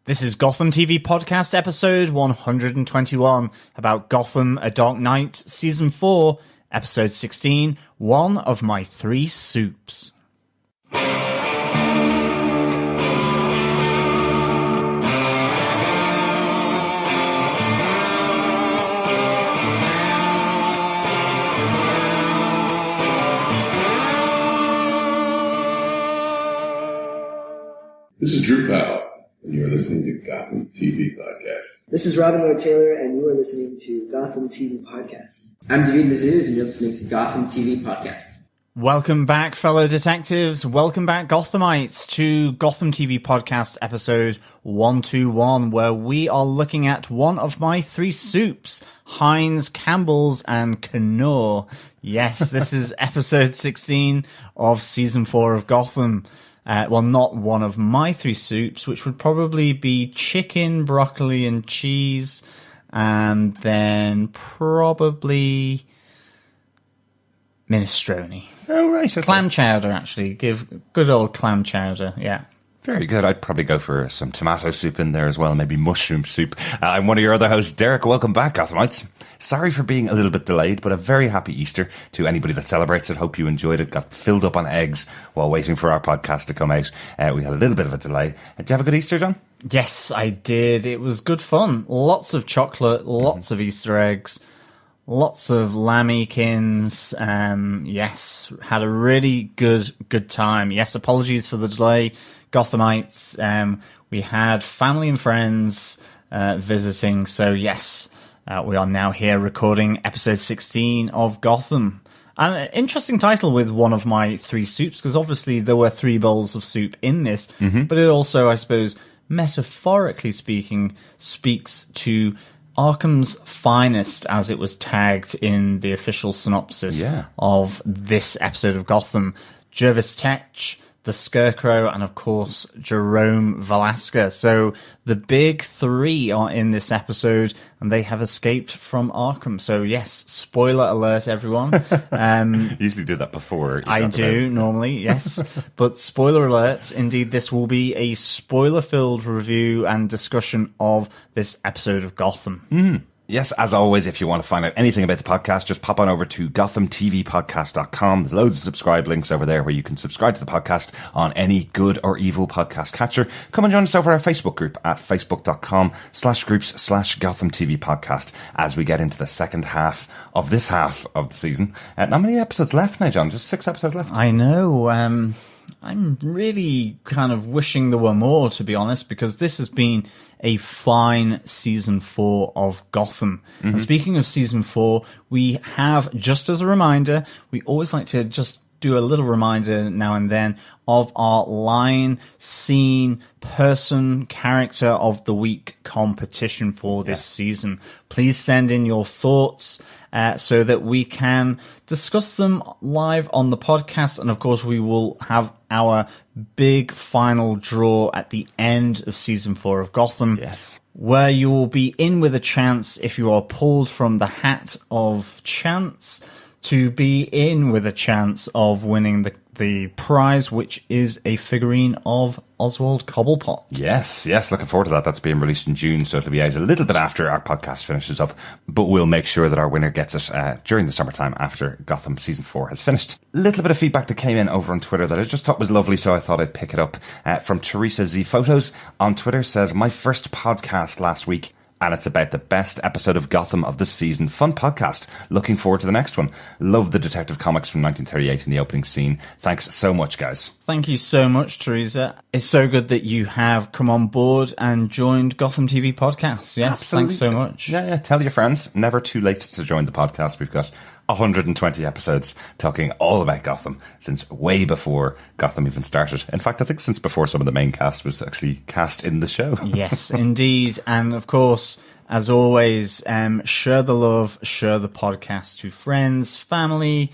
This is Gotham TV Podcast episode 121 about Gotham: A Dark Knight, Season 4, Episode 16, One of My Three Soups. This is Drew Powell, and you are listening to Gotham TV Podcast. This is Robin Lloyd Taylor, and you are listening to Gotham TV Podcast. I'm David Mazouz, and you're listening to Gotham TV Podcast. Welcome back, fellow detectives. Welcome back, Gothamites, to Gotham TV Podcast episode 121, where we are looking at one of my three soups, Heinz, Campbell's, and Knorr. Yes, this is episode 16 of season 4 of Gotham. Well, not one of my three soups, which would probably be chicken, broccoli, and cheese, and then probably minestrone. Oh, right. Okay. Clam chowder, actually. Give good old clam chowder, yeah. Very good. I'd probably go for some tomato soup in there as well, maybe mushroom soup. I'm one of your other hosts, Derek. Welcome back, Gothamites. Sorry for being a little bit delayed, but a very happy Easter to anybody that celebrates it. Hope you enjoyed it. Got filled up on eggs while waiting for our podcast to come out. We had a little bit of a delay. Did you have a good Easter, John? Yes, I did. It was good fun. Lots of chocolate, lots of Easter eggs, lots of lambykins. Yes, had a really good time. Yes, apologies for the delay, Gothamites. We had family and friends visiting, so yes, we are now here recording episode 16 of Gotham. An interesting title with one of my three soups, because obviously there were three bowls of soup in this, but it also, I suppose, metaphorically speaking, speaks to Arkham's finest, as it was tagged in the official synopsis of this episode of Gotham. Jervis Tetch, the Scarecrow, and of course Jerome Valeska. So the big three are in this episode, and they have escaped from Arkham. So yes, spoiler alert, everyone. Usually do that before. I do normally, yes. But spoiler alert, indeed, this will be a spoiler-filled review and discussion of this episode of Gotham. Yes, as always, if you want to find out anything about the podcast, just pop on over to GothamTVPodcast.com. There's loads of subscribe links over there where you can subscribe to the podcast on any good or evil podcast catcher. Come and join us over our Facebook group at facebook.com/groups/GothamTVPodcast as we get into the second half of this half of the season. Not many episodes left now, John. Just 6 episodes left. I know. I'm really kind of wishing there were more, to be honest, because this has been a fine season 4 of Gotham. And speaking of season 4, we have, just as a reminder, we always like to just do a little reminder now and then of our line, scene, person, character of the week competition for this season. Please send in your thoughts so that we can discuss them live on the podcast. And of course, we will have our big final draw at the end of season 4 of Gotham. Yes. Where you will be in with a chance, if you are pulled from the hat of chance, to be in with a chance of winning the prize, which is a figurine of Oswald Cobblepot. Yes, looking forward to that. That's being released in June, so it'll be out a little bit after our podcast finishes up, but we'll make sure that our winner gets it during the summertime after Gotham Season 4 has finished. A little bit of feedback that came in over on Twitter that I just thought was lovely, so I thought I'd pick it up. From Teresa Z Photos on Twitter says, my first podcast last week, and it's about the best episode of Gotham of the season. Fun podcast. Looking forward to the next one. Love the Detective Comics from 1938 in the opening scene. Thanks so much, guys. Thank you so much, Teresa. It's so good that you have come on board and joined Gotham TV Podcast. Yes, Absolutely. Thanks so much. Yeah, tell your friends. Never too late to join the podcast. We've got 120 episodes talking all about Gotham since way before Gotham even started. In fact, I think since before some of the main cast was actually cast in the show. Yes, indeed. And of course, as always, share the love, share the podcast to friends, family,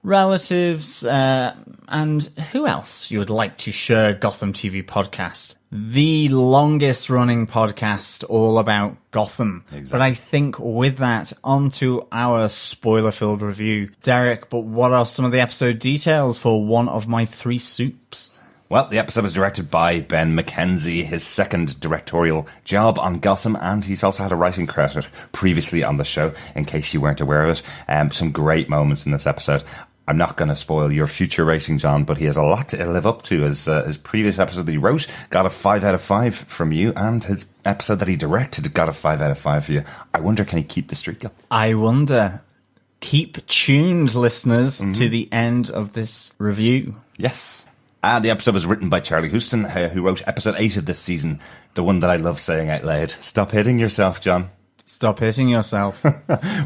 relatives, and who else you would like to share Gotham TV Podcast. The longest running podcast all about Gotham. Exactly. But I think with that, on to our spoiler-filled review. Derek, but what are some of the episode details for one of my three soups? Well, the episode was directed by Ben McKenzie, his second directorial job on Gotham, and he's also had a writing credit previously on the show, in case you weren't aware of it. Some great moments in this episode. I'm not going to spoil your future rating, John, but he has a lot to live up to. His previous episode that he wrote got a 5 out of 5 from you, and his episode that he directed got a 5 out of 5 for you. I wonder, can he keep the streak up? I wonder. Keep tuned, listeners, to the end of this review. Yes. And the episode was written by Charlie Huston, who wrote episode 8 of this season, the one that I love saying out loud. Stop hitting yourself, John. Stop hitting yourself.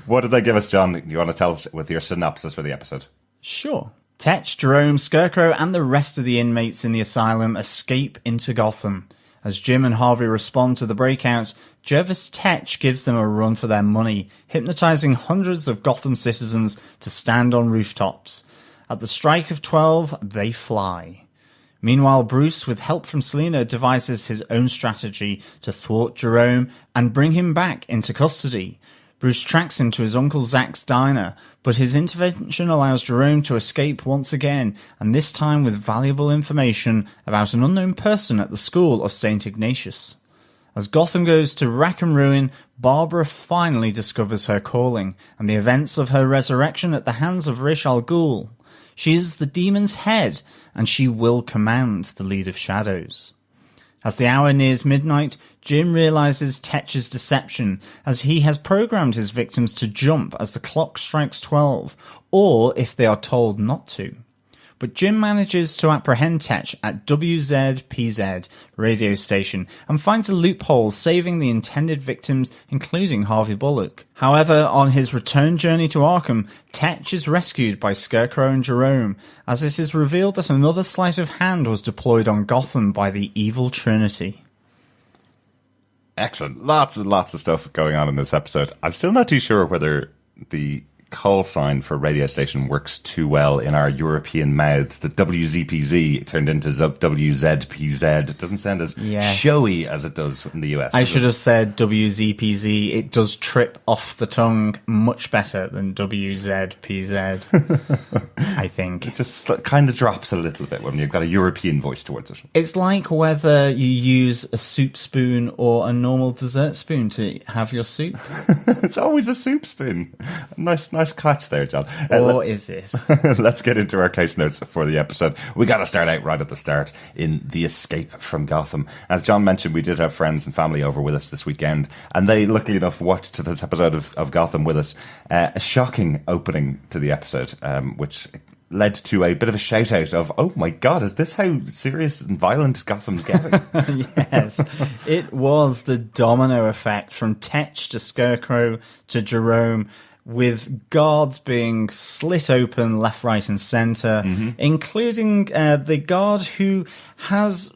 What did they give us, John? You want to tell us with your synopsis for the episode? Sure. Tetch, Jerome, Scarecrow, and the rest of the inmates in the asylum escape into Gotham. As Jim and Harvey respond to the breakout, Jervis Tetch gives them a run for their money, hypnotizing hundreds of Gotham citizens to stand on rooftops. At the strike of 12, they fly. Meanwhile, Bruce, with help from Selina, devises his own strategy to thwart Jerome and bring him back into custody. Bruce tracks him to his Uncle Zach's diner, but his intervention allows Jerome to escape once again, and this time with valuable information about an unknown person at the School of St Ignatius. As Gotham goes to rack and ruin, Barbara finally discovers her calling, and the events of her resurrection at the hands of Ra's al Ghul. She is the demon's head, and she will command the League of Shadows. As the hour nears midnight, Jim realizes Tetch's deception, as he has programmed his victims to jump as the clock strikes 12, or if they are told not to. But Jim manages to apprehend Tetch at W.Z.P.Z radio station and finds a loophole, saving the intended victims, including Harvey Bullock. However, on his return journey to Arkham, Tetch is rescued by Scarecrow and Jerome, as it is revealed that another sleight of hand was deployed on Gotham by the evil Trinity. Excellent. Lots and lots of stuff going on in this episode. I'm still not too sure whether the call sign for radio station works too well in our European mouths. The W.Z.P.Z turned into W.Z.P.Z. It doesn't sound as showy as it does in the US. I should have said W.Z.P.Z. It does trip off the tongue much better than W.Z.P.Z. I think. It just kind of drops a little bit when you've got a European voice towards it. It's like whether you use a soup spoon or a normal dessert spoon to have your soup. It's always a soup spoon. Nice catch there, John. Or is it? Let's get into our case notes for the episode. We got to start out right at the start in the escape from Gotham. As John mentioned, we did have friends and family over with us this weekend, and they, luckily enough, watched this episode of Gotham with us. A shocking opening to the episode, which led to a bit of a shout out of, oh my God, is this how serious and violent Gotham's getting? Yes, it was the domino effect from Tetch to Scarecrow to Jerome, with guards being slit open left, right and centre, including the guard who has,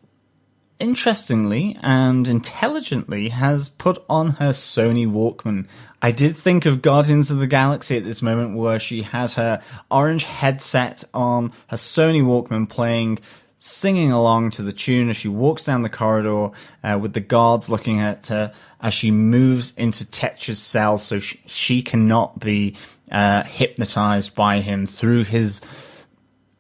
interestingly and intelligently, has put on her Sony Walkman. I did think of Guardians of the Galaxy at this moment, where she had her orange headset on, her Sony Walkman playing, singing along to the tune as she walks down the corridor, with the guards looking at her as she moves into Tetch's cell, so she cannot be hypnotized by him through his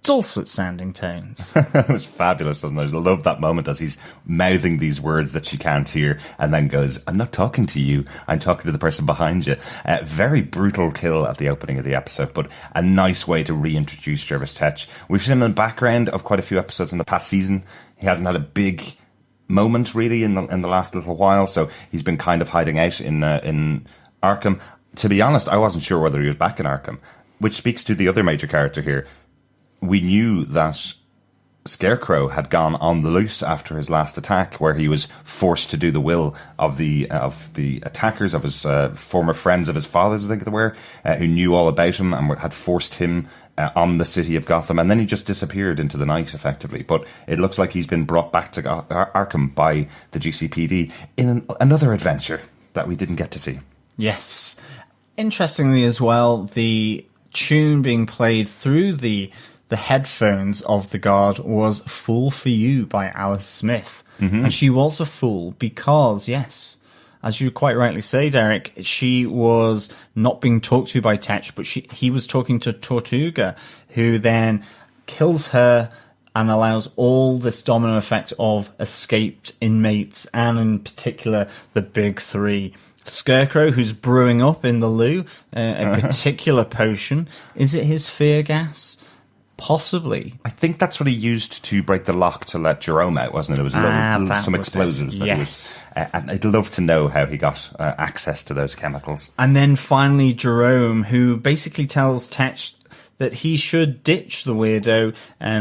dulcet sounding tones. It was fabulous, wasn't it? I love that moment as he's mouthing these words that she can't hear, and then goes, I'm not talking to you, I'm talking to the person behind you. Very brutal kill at the opening of the episode, but a nice way to reintroduce Jervis Tetch. We've seen him in the background of quite a few episodes in the past season. He hasn't had a big moment really in the last little while, so he's been kind of hiding out in Arkham. To be honest, I wasn't sure whether he was back in Arkham, which speaks to the other major character here. We knew that Scarecrow had gone on the loose after his last attack, where he was forced to do the will of the attackers, of his former friends of his father's, I think they were, who knew all about him and had forced him on the city of Gotham, and then he just disappeared into the night, effectively. But it looks like he's been brought back to Arkham by the GCPD in another adventure that we didn't get to see. Yes. Interestingly as well, the tune being played through the headphones of the guard was Fool for You by Alice Smith. And she was a fool because, yes, as you quite rightly say, Derek, she was not being talked to by Tetch, but he was talking to Tortuga, who then kills her and allows all this domino effect of escaped inmates, and in particular the big three. Scarecrow, who's brewing up in the loo a particular potion. Is it his fear gas? Possibly. I think that's what he used to break the lock to let Jerome out, wasn't it? It was some explosives. Yes. And I'd love to know how he got access to those chemicals. And then finally Jerome, who basically tells Tetch that he should ditch the weirdo.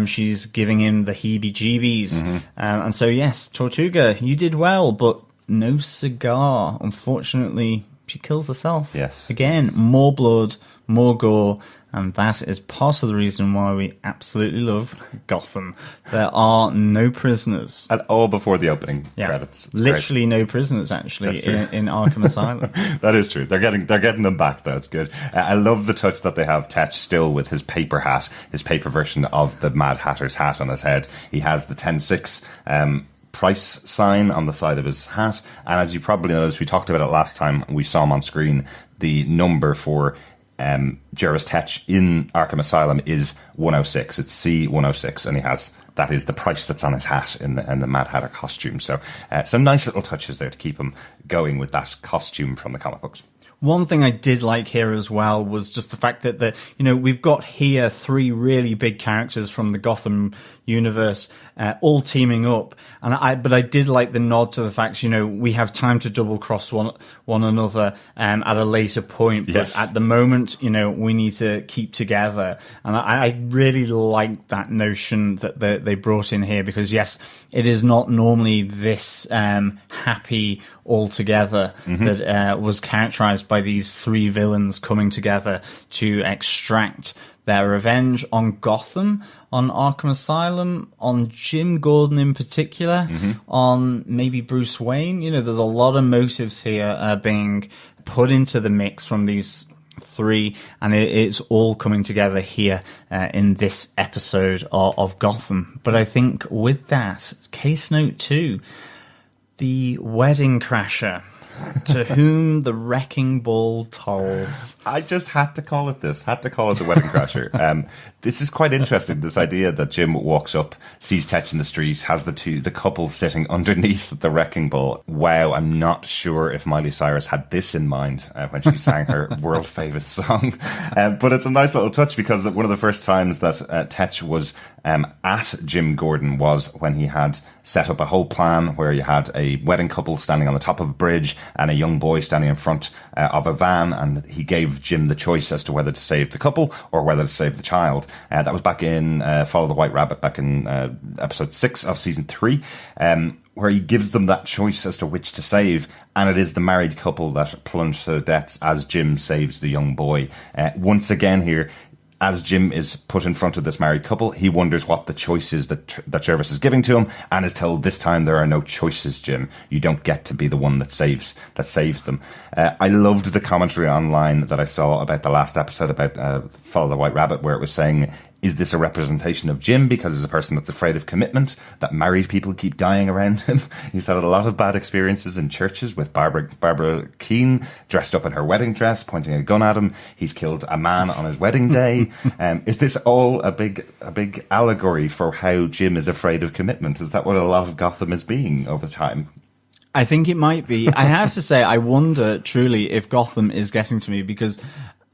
She's giving him the heebie-jeebies. And so, yes, Tortuga, you did well, but no cigar. Unfortunately, she kills herself. Yes. Again, more blood, more gore, and that is part of the reason why we absolutely love Gotham. There are no prisoners. And all before the opening credits. It's literally great. No prisoners, actually, in Arkham Asylum. That is true. They're getting them back, though. It's good. I love the touch that they have Tetch still with his paper hat, his paper version of the Mad Hatter's hat on his head. He has the 10-6 price sign on the side of his hat, and as you probably noticed, we talked about it last time we saw him on screen. The number for Jervis Tetch in Arkham Asylum is 106. It's C106, and that is the price that's on his hat in the Mad Hatter costume. So some nice little touches there to keep him going with that costume from the comic books. One thing I did like here as well was just the fact that we've got here three really big characters from the Gotham universe all teaming up, but I did like the nod to the fact we have time to double cross one another at a later point. But yes. At the moment, we need to keep together, and I really like that notion that they brought in here, because yes, it is not normally this happy altogether that was characterized by these three villains coming together to extract their revenge on Gotham, on Arkham Asylum, on Jim Gordon in particular, on maybe Bruce Wayne. There's a lot of motives here being put into the mix from these three, and it's all coming together here in this episode of Gotham. But I think with that, case note 2, the wedding crasher, to whom the wrecking ball tolls. I just had to call it this. Had to call it the wedding crasher. This is quite interesting, this idea that Jim walks up, sees Tetch in the street, has the couple sitting underneath the wrecking ball. Wow, I'm not sure if Miley Cyrus had this in mind when she sang her world-famous song. But it's a nice little touch, because one of the first times that Tetch was at Jim Gordon was when he had set up a whole plan where you had a wedding couple standing on the top of a bridge and a young boy standing in front of a van, and he gave Jim the choice as to whether to save the couple or whether to save the child. That was back in Follow the White Rabbit, back in episode 6 of season 3, where he gives them that choice as to which to save, and it is the married couple that plunge to their deaths as Jim saves the young boy. Once again here, as Jim is put in front of this married couple, he wonders what the choice is that Jervis is giving to him, and is told, this time there are no choices, Jim. You don't get to be the one that saves them. I loved the commentary online that I saw about the last episode about Follow the White Rabbit, where it was saying, is this a representation of Jim because he's a person that's afraid of commitment, that married people keep dying around him? He's had a lot of bad experiences in churches with Barbara Kean dressed up in her wedding dress, pointing a gun at him. He's killed a man on his wedding day. Is this all a big allegory for how Jim is afraid of commitment? Is that what a lot of Gotham is being over time? I think it might be. I have to say, I wonder truly if Gotham is getting to me, because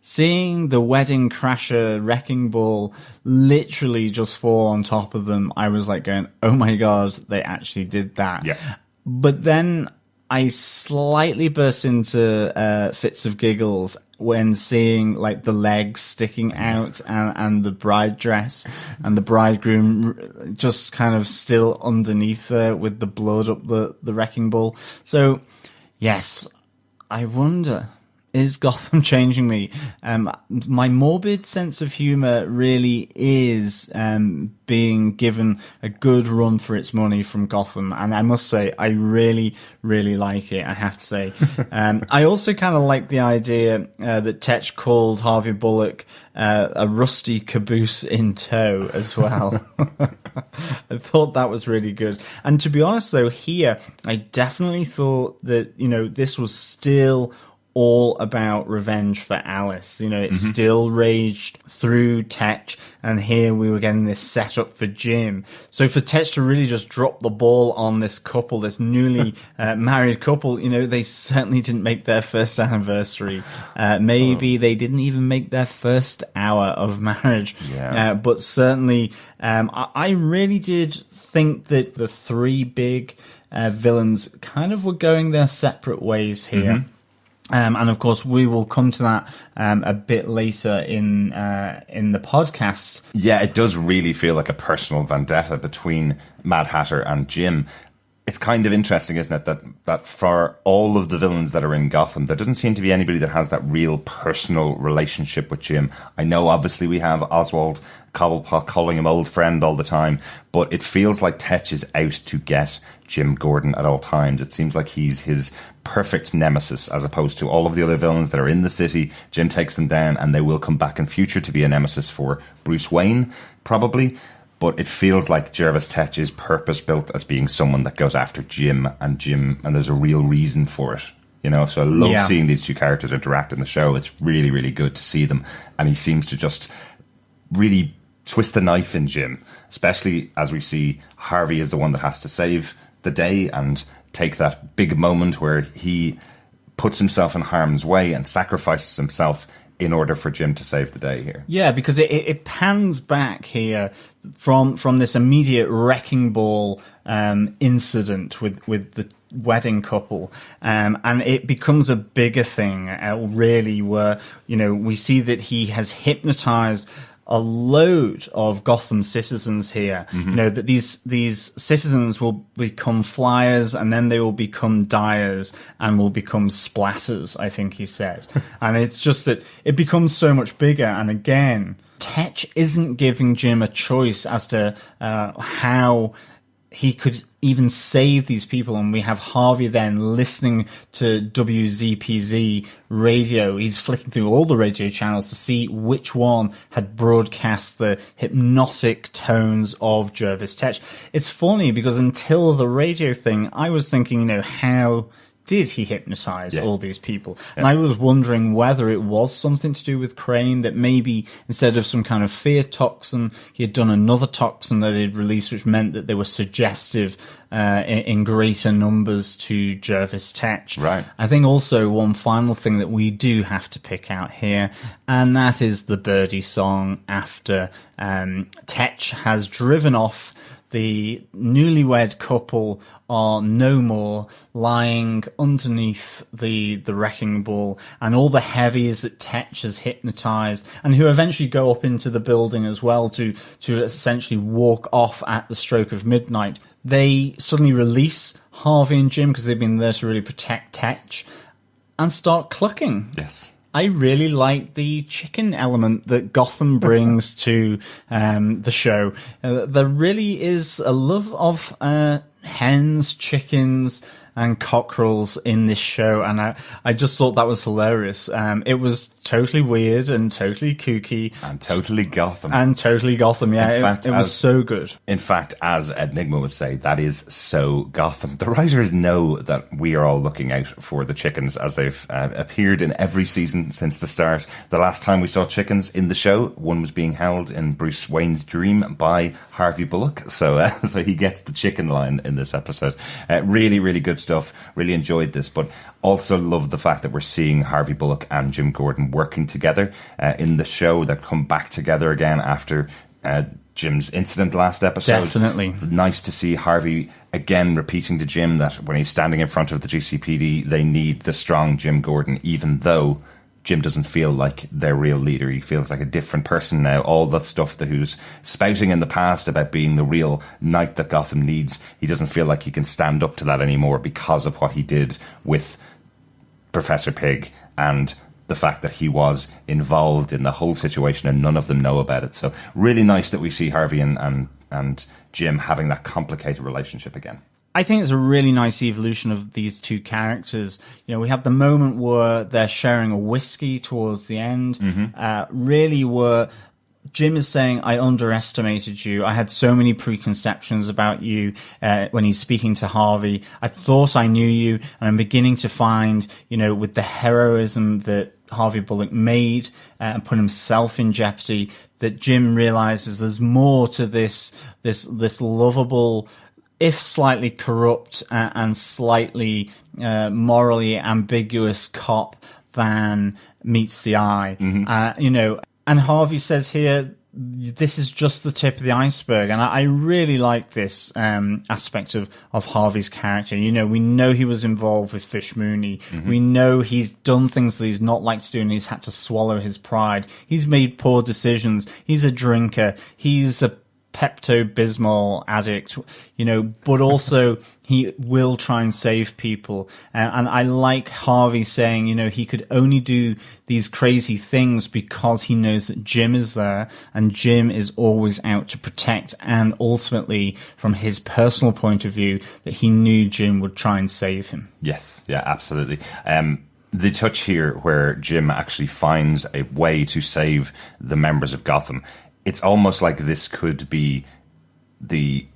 seeing the wedding crasher wrecking ball literally just fall on top of them, I was like going, oh my God, they actually did that. Yeah. But then I slightly burst into fits of giggles when seeing like the legs sticking out and the bride dress and the bridegroom just kind of still underneath there with the blood up the wrecking ball. So yes, I wonder, is Gotham changing me? My morbid sense of humor really is being given a good run for its money from Gotham, and I must say I really, really like it, I have to say. I also kind of like the idea that Tetch called Harvey Bullock a rusty caboose in tow as well. I thought that was really good. And to be honest though, here I definitely thought that this was still all about revenge for Alice. You know, it still raged through Tetch, and here we were getting this setup for Jim. So for Tetch to really just drop the ball on this couple, this newly married couple, you know, they certainly didn't make their first anniversary. Maybe they didn't even make their first hour of marriage. Yeah. But certainly, I really did think that the three big villains kind of were going their separate ways here. And of course, we will come to that a bit later in the podcast. Yeah, it does really feel like a personal vendetta between Mad Hatter and Jim. It's kind of interesting, isn't it, that for all of the villains that are in Gotham, there doesn't seem to be anybody that has that real personal relationship with Jim. I know, obviously, we have Oswald Cobblepot calling him old friend all the time, but it feels like Tetch is out to get Jim Gordon at all times. It seems like he's his perfect nemesis, as opposed to all of the other villains that are in the city. Jim takes them down, and they will come back in future to be a nemesis for Bruce Wayne, probably. But it feels like Jervis Tetch is purpose-built as being someone that goes after Jim, and there's a real reason for it. You know, so I love seeing these two characters interact in the show. It's really, really good to see them. And he seems to just really twist the knife in Jim, especially as we see Harvey is the one that has to save the day and take that big moment where he puts himself in harm's way and sacrifices himself in order for Jim to save the day here. Yeah, because it pans back here from this immediate wrecking ball incident with the wedding couple, and it becomes a bigger thing, really, where, you know, we see that he has hypnotized a load of Gotham citizens here. You know, that these citizens will become flyers, and then they will become dyers, and will become splatters, I think he said. And it's just that it becomes so much bigger. And again, Tetch isn't giving Jim a choice as to how he could even save these people. And we have Harvey then listening to W.Z.P.Z radio. He's flicking through all the radio channels to see which one had broadcast the hypnotic tones of Jervis Tetch. It's funny because until the radio thing, I was thinking, you know, how did he hypnotize all these people? And I was wondering whether it was something to do with Crane, that maybe instead of some kind of fear toxin, he had done another toxin that he'd released, which meant that they were suggestive in greater numbers to Jervis Tetch. Right. I think also one final thing that we do have to pick out here, and that is the Birdie song after Tetch has driven off. The newlywed couple are no more, lying underneath the wrecking ball, and all the heavies that Tetch has hypnotized, and who eventually go up into the building as well to essentially walk off at the stroke of midnight. They suddenly release Harvey and Jim because they've been there to really protect Tetch, and start clucking. Yes. I really like the chicken element that Gotham brings to the show. There really is a love of hens, chickens, and cockerels in this show, and I just thought that was hilarious. It was totally weird and totally kooky. And totally Gotham. Yeah. In fact, it was so good. In fact, as Enigma would say, that is so Gotham. The writers know that we are all looking out for the chickens, as they've appeared in every season since the start. The last time we saw chickens in the show, one was being held in Bruce Wayne's dream by Harvey Bullock. So he gets the chicken line in this episode. Really, really good stuff. Really enjoyed this, but also love the fact that we're seeing Harvey Bullock and Jim Gordon working together in the show. That come back together again after Jim's incident last episode. Definitely. Nice to see Harvey again repeating to Jim that when he's standing in front of the GCPD, they need the strong Jim Gordon, even though Jim doesn't feel like their real leader. He feels like a different person now. All the stuff that he was spouting in the past about being the real knight that Gotham needs, he doesn't feel like he can stand up to that anymore because of what he did with Professor Pig and the fact that he was involved in the whole situation and none of them know about it. So really nice that we see Harvey and Jim having that complicated relationship again. I think it's a really nice evolution of these two characters. You know, we have the moment where they're sharing a whiskey towards the end, really were Jim is saying, I underestimated you. I had so many preconceptions about you when he's speaking to Harvey. I thought I knew you, and I'm beginning to find, with the heroism that Harvey Bullock made and put himself in jeopardy, that Jim realizes there's more to this lovable, if slightly corrupt and slightly morally ambiguous cop than meets the eye. And Harvey says here, this is just the tip of the iceberg. And I really like this aspect of Harvey's character. We know he was involved with Fish Mooney. We know he's done things that he's not liked to do, and he's had to swallow his pride. He's made poor decisions. He's a drinker. He's a Pepto-Bismol addict, but also he will try and save people. And I like Harvey saying, he could only do these crazy things because he knows that Jim is there, and Jim is always out to protect, and ultimately, from his personal point of view, that he knew Jim would try and save him. Yes, yeah, absolutely. The touch here where Jim actually finds a way to save the members of Gotham, it's almost like this could be the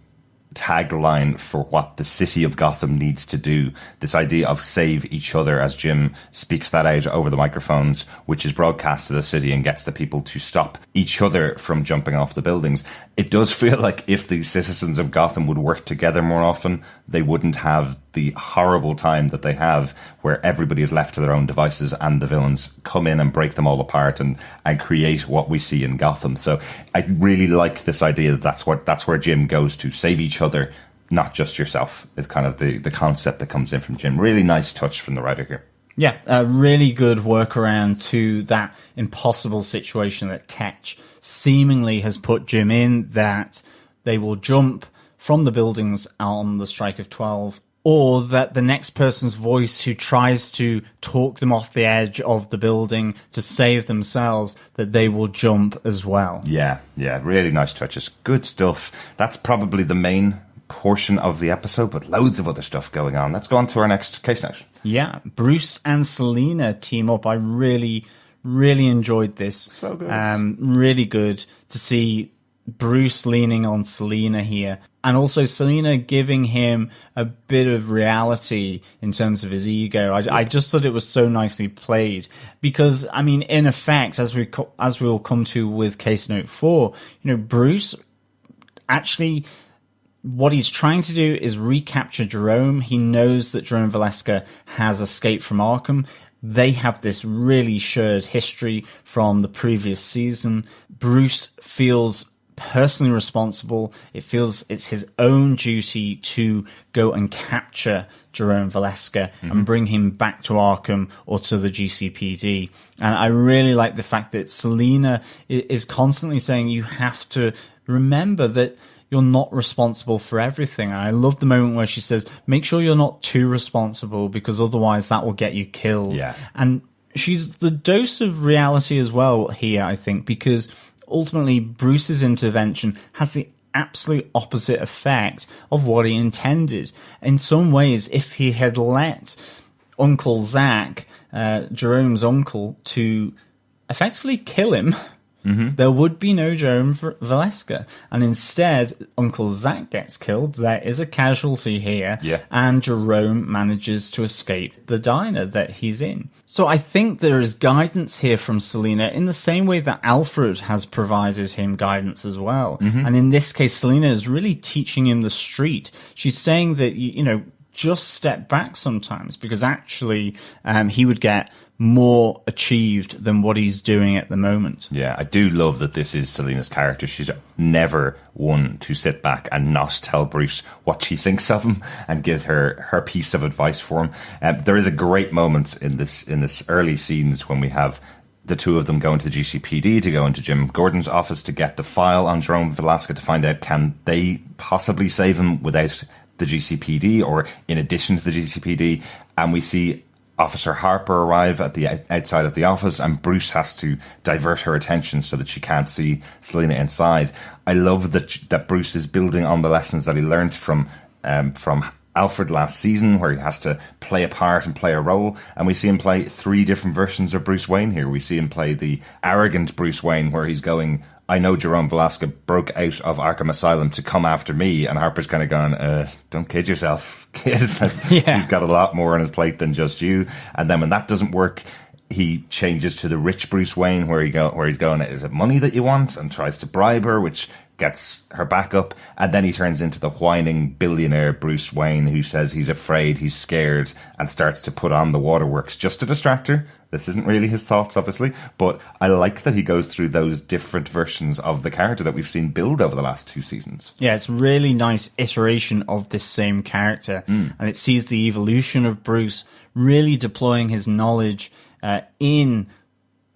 tagline for what the city of Gotham needs to do. This idea of save each other, as Jim speaks that out over the microphones, which is broadcast to the city and gets the people to stop each other from jumping off the buildings. It does feel like if the citizens of Gotham would work together more often, they wouldn't have the horrible time that they have where everybody is left to their own devices and the villains come in and break them all apart and create what we see in Gotham. So I really like this idea that that's where Jim goes to save each other, not just yourself, is kind of the concept that comes in from Jim. Really nice touch from the writer here. Yeah, a really good workaround to that impossible situation that Tetch seemingly has put Jim in, that they will jump from the buildings on the strike of 12, or that the next person's voice who tries to talk them off the edge of the building to save themselves, that they will jump as well. Yeah, really nice touches. Good stuff. That's probably the main portion of the episode, but loads of other stuff going on. Let's go on to our next case note. Yeah, Bruce and Selina team up. I really enjoyed this. So good. Really good to see Bruce leaning on Selina here, and also Selina giving him a bit of reality in terms of his ego. I just thought it was so nicely played, because I mean, in effect, as we will come to with case note 4, Bruce actually, what he's trying to do is recapture Jerome. He knows that Jerome Valeska has escaped from Arkham. They have this really shared history from the previous season. Bruce feels personally responsible. It feels it's his own duty to go and capture Jerome Valeska and bring him back to Arkham or to the GCPD. And I really like the fact that Selina is constantly saying, you have to remember that you're not responsible for everything. And I love the moment where she says, make sure you're not too responsible, because otherwise that will get you killed. Yeah. And she's the dose of reality as well here, I think, because ultimately Bruce's intervention has the absolute opposite effect of what he intended. In some ways, if he had let Uncle Zach, Jerome's uncle, to effectively kill him, there would be no Jerome Valeska. And instead, Uncle Zach gets killed. There is a casualty here. Yeah. And Jerome manages to escape the diner that he's in. So I think there is guidance here from Selina in the same way that Alfred has provided him guidance as well. And in this case, Selina is really teaching him the street. She's saying that, just step back sometimes, because actually he would get more achieved than what he's doing at the moment. Yeah, I do love that this is Selina's character. She's never one to sit back and not tell Bruce what she thinks of him and give her piece of advice for him. There is a great moment in this early scenes when we have the two of them go into the GCPD to go into Jim Gordon's office to get the file on Jerome Valeska to find out, can they possibly save him without the GCPD or in addition to the GCPD? And we see Officer Harper arrive at the outside of the office, and Bruce has to divert her attention so that she can't see Selina inside. I love that Bruce is building on the lessons that he learned from Alfred last season, where he has to play a part and play a role, and we see him play 3 different versions of Bruce Wayne here. We see him play the arrogant Bruce Wayne, where he's going I know Jerome Valeska broke out of Arkham Asylum to come after me, and Harper's kind of gone, don't kid yourself, kid. He's got a lot more on his plate than just you. And then when that doesn't work, he changes to the rich Bruce Wayne, where he's going, is it money that you want? And tries to bribe her, which gets her back up. And then he turns into the whining billionaire Bruce Wayne, who says he's afraid, he's scared, and starts to put on the waterworks just to distract her. This isn't really his thoughts, obviously, but I like that he goes through those different versions of the character that we've seen build over the last 2 seasons. Yeah, it's a really nice iteration of this same character, and it sees the evolution of Bruce really deploying his knowledge in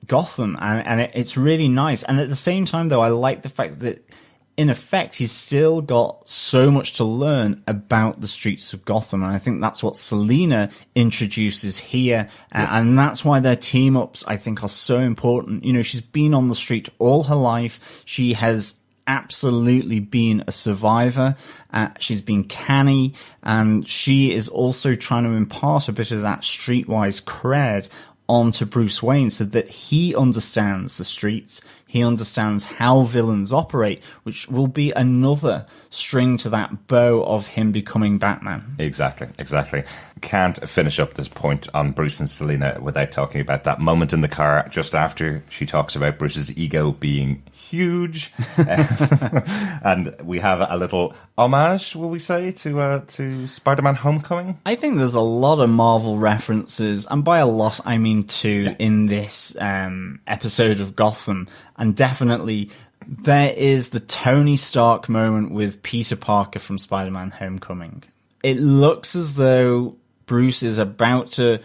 Gotham, and it's really nice. And at the same time, though, I like the fact that in effect, he's still got so much to learn about the streets of Gotham. And I think that's what Selina introduces here. And that's why their team-ups, I think, are so important. You know, she's been on the street all her life. She has absolutely been a survivor. She's been canny. And she is also trying to impart a bit of that streetwise cred onto Bruce Wayne so that he understands the streets, he understands how villains operate, which will be another string to that bow of him becoming Batman. Exactly. Can't finish up this point on Bruce and Selina without talking about that moment in the car just after she talks about Bruce's ego being huge. And we have a little homage, will we say, to Spider-Man Homecoming? I think there's a lot of Marvel references, and by a lot I mean two, in this episode of Gotham. And definitely there is the Tony Stark moment with Peter Parker from Spider-Man Homecoming. It looks as though Bruce is about to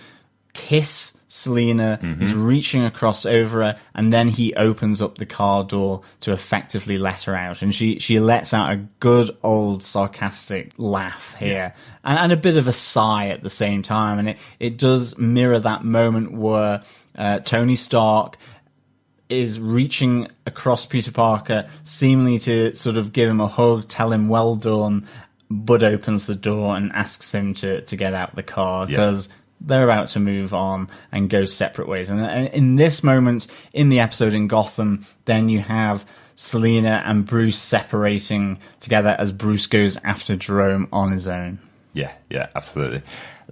kiss Selina, he's reaching across over her, and then he opens up the car door to effectively let her out. And she lets out a good old sarcastic laugh here, and a bit of a sigh at the same time. And it does mirror that moment where Tony Stark is reaching across Peter Parker, seemingly to sort of give him a hug, tell him well done, but opens the door and asks him to get out the car because they're about to move on and go separate ways. And in this moment in the episode in Gotham, then you have Selina and Bruce separating together as Bruce goes after Jerome on his own. Yeah, absolutely.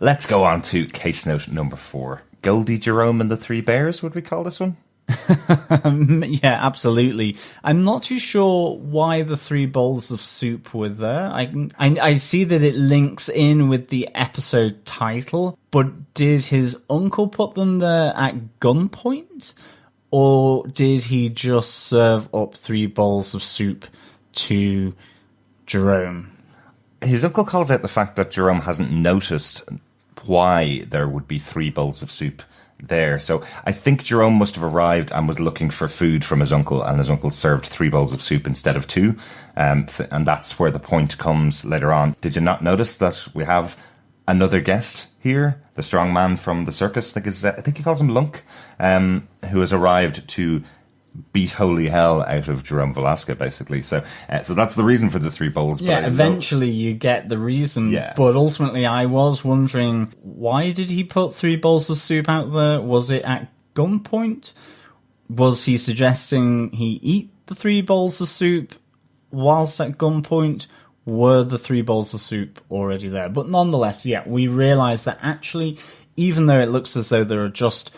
Let's go on to case note number 4. Goldie, Jerome and the Three Bears, would we call this one? Yeah, absolutely. I'm not too sure why the 3 bowls of soup were there. I see that it links in with the episode title, but did his uncle put them there at gunpoint? Or did he just serve up 3 bowls of soup to Jerome? His uncle calls out the fact that Jerome hasn't noticed why there would be 3 bowls of soup there. So I think Jerome must have arrived and was looking for food from his uncle, and his uncle served 3 bowls of soup instead of 2. And that's where the point comes later on. Did you not notice that we have another guest here? The strong man from the circus, I think he calls him Lunk, who has arrived to beat holy hell out of Jerome Valeska, basically. So that's the reason for the 3 bowls. Yeah, eventually you get the reason. Yeah. But ultimately I was wondering, why did he put 3 bowls of soup out there? Was it at gunpoint? Was he suggesting he eat the 3 bowls of soup whilst at gunpoint? Were the 3 bowls of soup already there? But nonetheless, yeah, we realise that actually, even though it looks as though there are just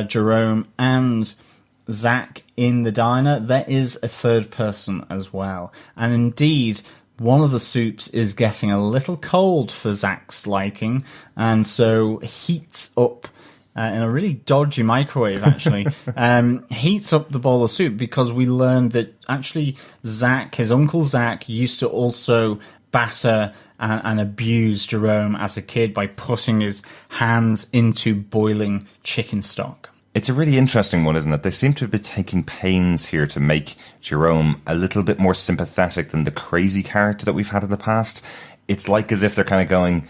Jerome and Zach in the diner, there is a 3rd person as well. And indeed, one of the soups is getting a little cold for Zach's liking, and so heats up in a really dodgy microwave, actually, heats up the bowl of soup, because we learned that actually Zach, his Uncle Zach, used to also batter and abuse Jerome as a kid by putting his hands into boiling chicken stock. It's a really interesting one, isn't it? They seem to be taking pains here to make Jerome a little bit more sympathetic than the crazy character that we've had in the past. It's like as if they're kind of going,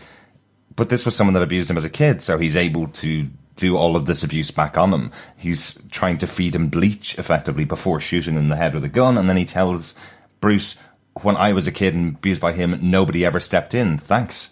but this was someone that abused him as a kid, so he's able to do all of this abuse back on him. He's trying to feed him bleach, effectively, before shooting him in the head with a gun, and then he tells Bruce, when I was a kid and abused by him, nobody ever stepped in. Thanks.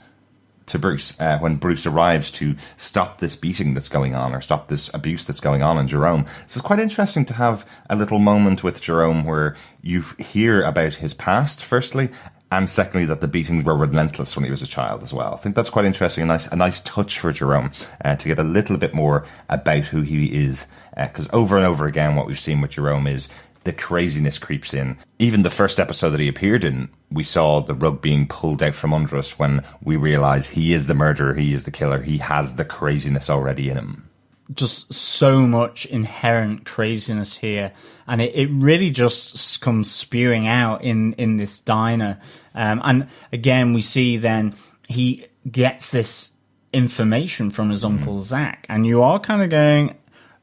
to Bruce when Bruce arrives to stop this beating that's going on, or stop this abuse that's going on in Jerome. So it's quite interesting to have a little moment with Jerome where you hear about his past, firstly, and secondly, that the beatings were relentless when he was a child as well. I think that's quite interesting, a nice touch for Jerome to get a little bit more about who he is. Because over and over again, what we've seen with Jerome is the craziness creeps in. Even the first episode that he appeared in, we saw the rug being pulled out from under us when we realise he is the murderer, he is the killer, he has the craziness already in him. Just so much inherent craziness here, and it really just comes spewing out in this diner. And again, we see then he gets this information from his Uncle Zach, and you are kind of going,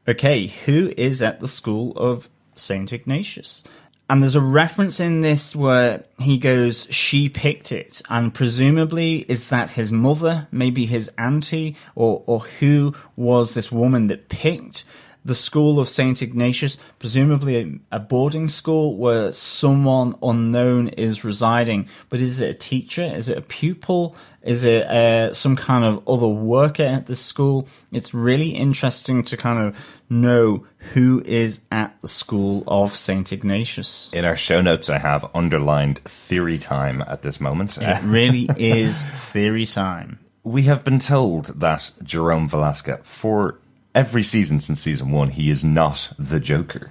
okay, who is at the School of St Ignatius? And there's a reference in this where he goes, she picked it. And presumably, is that his mother, maybe his auntie, or who was this woman that picked the School of St Ignatius? Presumably a boarding school where someone unknown is residing. But is it a teacher? Is it a pupil? Is it some kind of other worker at the school? It's really interesting to kind of know who is at the School of St Ignatius. In our show notes, I have underlined theory time at this moment. It really is theory time. We have been told that Jerome Valeska, for every season since season 1, he is not the Joker.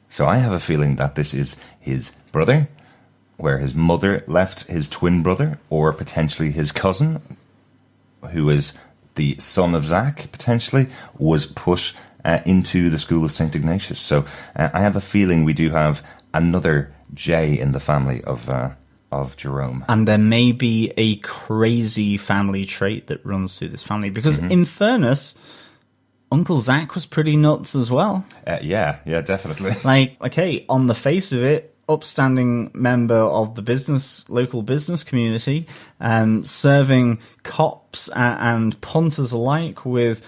So I have a feeling that this is his brother, where his mother left his twin brother, or potentially his cousin, who is the son of Zach, potentially, was put into the School of St Ignatius. So I have a feeling we do have another J in the family of Jerome. And there may be a crazy family trait that runs through this family, because in fairness, Uncle Zach was pretty nuts as well. Yeah, definitely. Like, okay, on the face of it, upstanding member of the local business community, serving cops and punters alike with,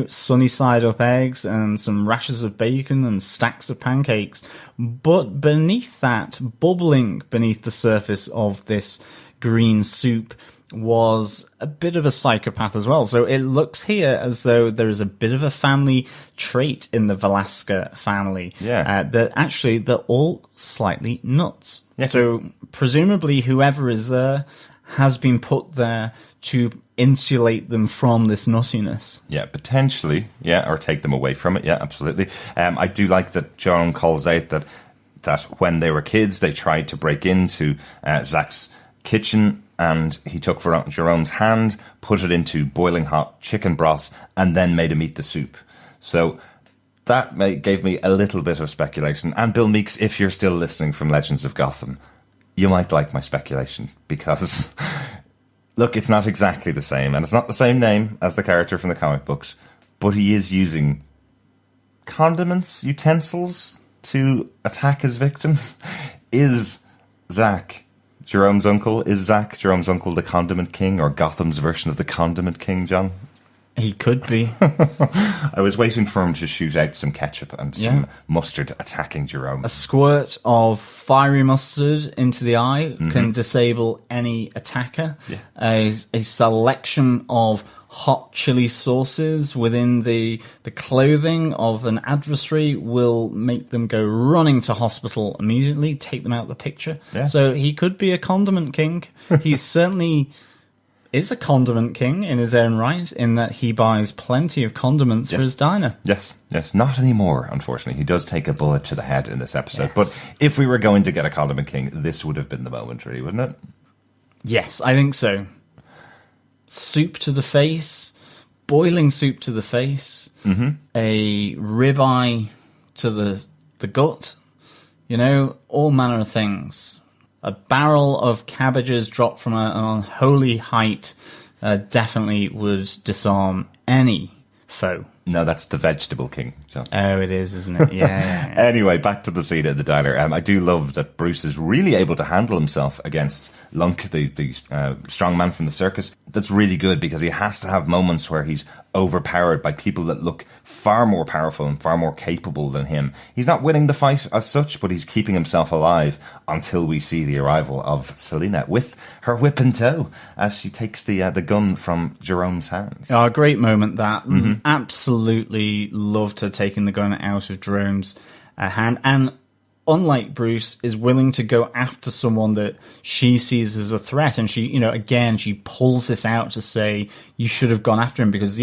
sunny side up eggs and some rashers of bacon and stacks of pancakes. But beneath that, bubbling beneath the surface of this green soup, was a bit of a psychopath as well. So it looks here as though there is a bit of a family trait in the Valeska family. Yeah. That actually they're all slightly nuts. Yeah. So presumably whoever is there has been put there to insulate them from this nuttiness. Yeah, potentially. Yeah, or take them away from it. Yeah, absolutely. I do like that John calls out that when they were kids, they tried to break into Zach's kitchen, and he took Jerome's hand, put it into boiling hot chicken broth, and then made him eat the soup. So that gave me a little bit of speculation. And Bill Meeks, if you're still listening from Legends of Gotham, you might like my speculation, because, look, it's not exactly the same, and it's not the same name as the character from the comic books, but he is using condiments, utensils, to attack his victims. Is Zach Jerome's uncle? Is Zach, Jerome's uncle, the Condiment King, or Gotham's version of the Condiment King, John? He could be. I was waiting for him to shoot out some ketchup and some mustard attacking Jerome. A squirt of fiery mustard into the eye can disable any attacker. Yeah. A selection of hot chili sauces within the clothing of an adversary will make them go running to hospital immediately, take them out of the picture. Yeah. So he could be a condiment king. He certainly is a condiment king in his own right, in that he buys plenty of condiments for his diner. Yes, not anymore, unfortunately. He does take a bullet to the head in this episode. Yes. But if we were going to get a condiment king, this would have been the moment, really, wouldn't it? Yes, I think so. Soup to the face, boiling soup to the face, a ribeye to the gut, all manner of things. A barrel of cabbages dropped from an unholy height definitely would disarm any foe. No, that's the vegetable king, John. Oh, it is, isn't it? Yeah. Anyway, back to the scene at the diner. I do love that Bruce is really able to handle himself against Lunk, the strong man from the circus. That's really good, because he has to have moments where he's overpowered by people that look far more powerful and far more capable than him. He's not winning the fight as such, but he's keeping himself alive until we see the arrival of Selina with her whip in tow as she takes the gun from Jerome's hands. Oh, a great moment that. Absolutely loved her taking the gun out of Jerome's hand. And unlike Bruce, is willing to go after someone that she sees as a threat. And she, again, she pulls this out to say, you should have gone after him because,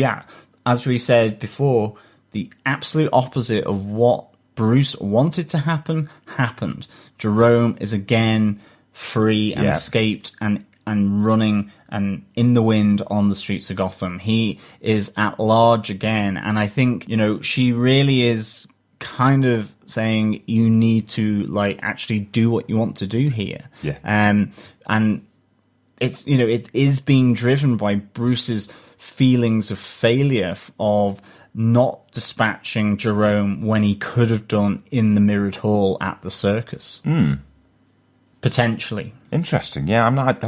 as we said before, the absolute opposite of what Bruce wanted to happen happened. Jerome is again free and escaped and running and in the wind on the streets of Gotham. He is at large again. And I think, she really is kind of saying you need to actually do what you want to do here. And it's, it is being driven by Bruce's feelings of failure of not dispatching Jerome when he could have done in the mirrored hall at the circus. Potentially. Interesting. Yeah, I'm not...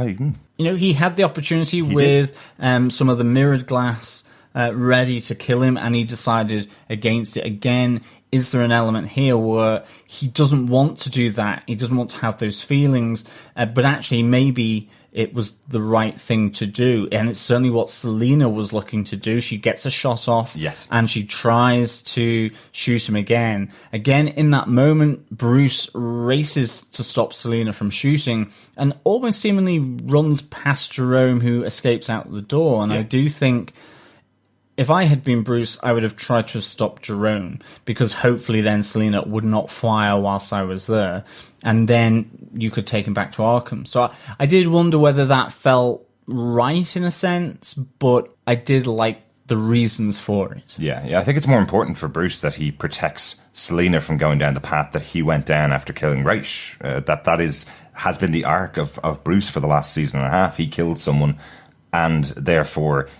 he had the opportunity with some of the mirrored glass ready to kill him, and he decided against it. Again, is there an element here where he doesn't want to do that? He doesn't want to have those feelings, but actually maybe it was the right thing to do. And it's certainly what Selina was looking to do. She gets a shot off, and she tries to shoot him again. Again, in that moment, Bruce races to stop Selina from shooting and almost seemingly runs past Jerome, who escapes out the door. And I do think, if I had been Bruce, I would have tried to stop Jerome, because hopefully then Selina would not fire whilst I was there, and then you could take him back to Arkham. So I did wonder whether that felt right in a sense, but I did like the reasons for it. Yeah, I think it's more important for Bruce that he protects Selina from going down the path that he went down after killing Ra's. That has been the arc of Bruce for the last season and a half. He killed someone, and therefore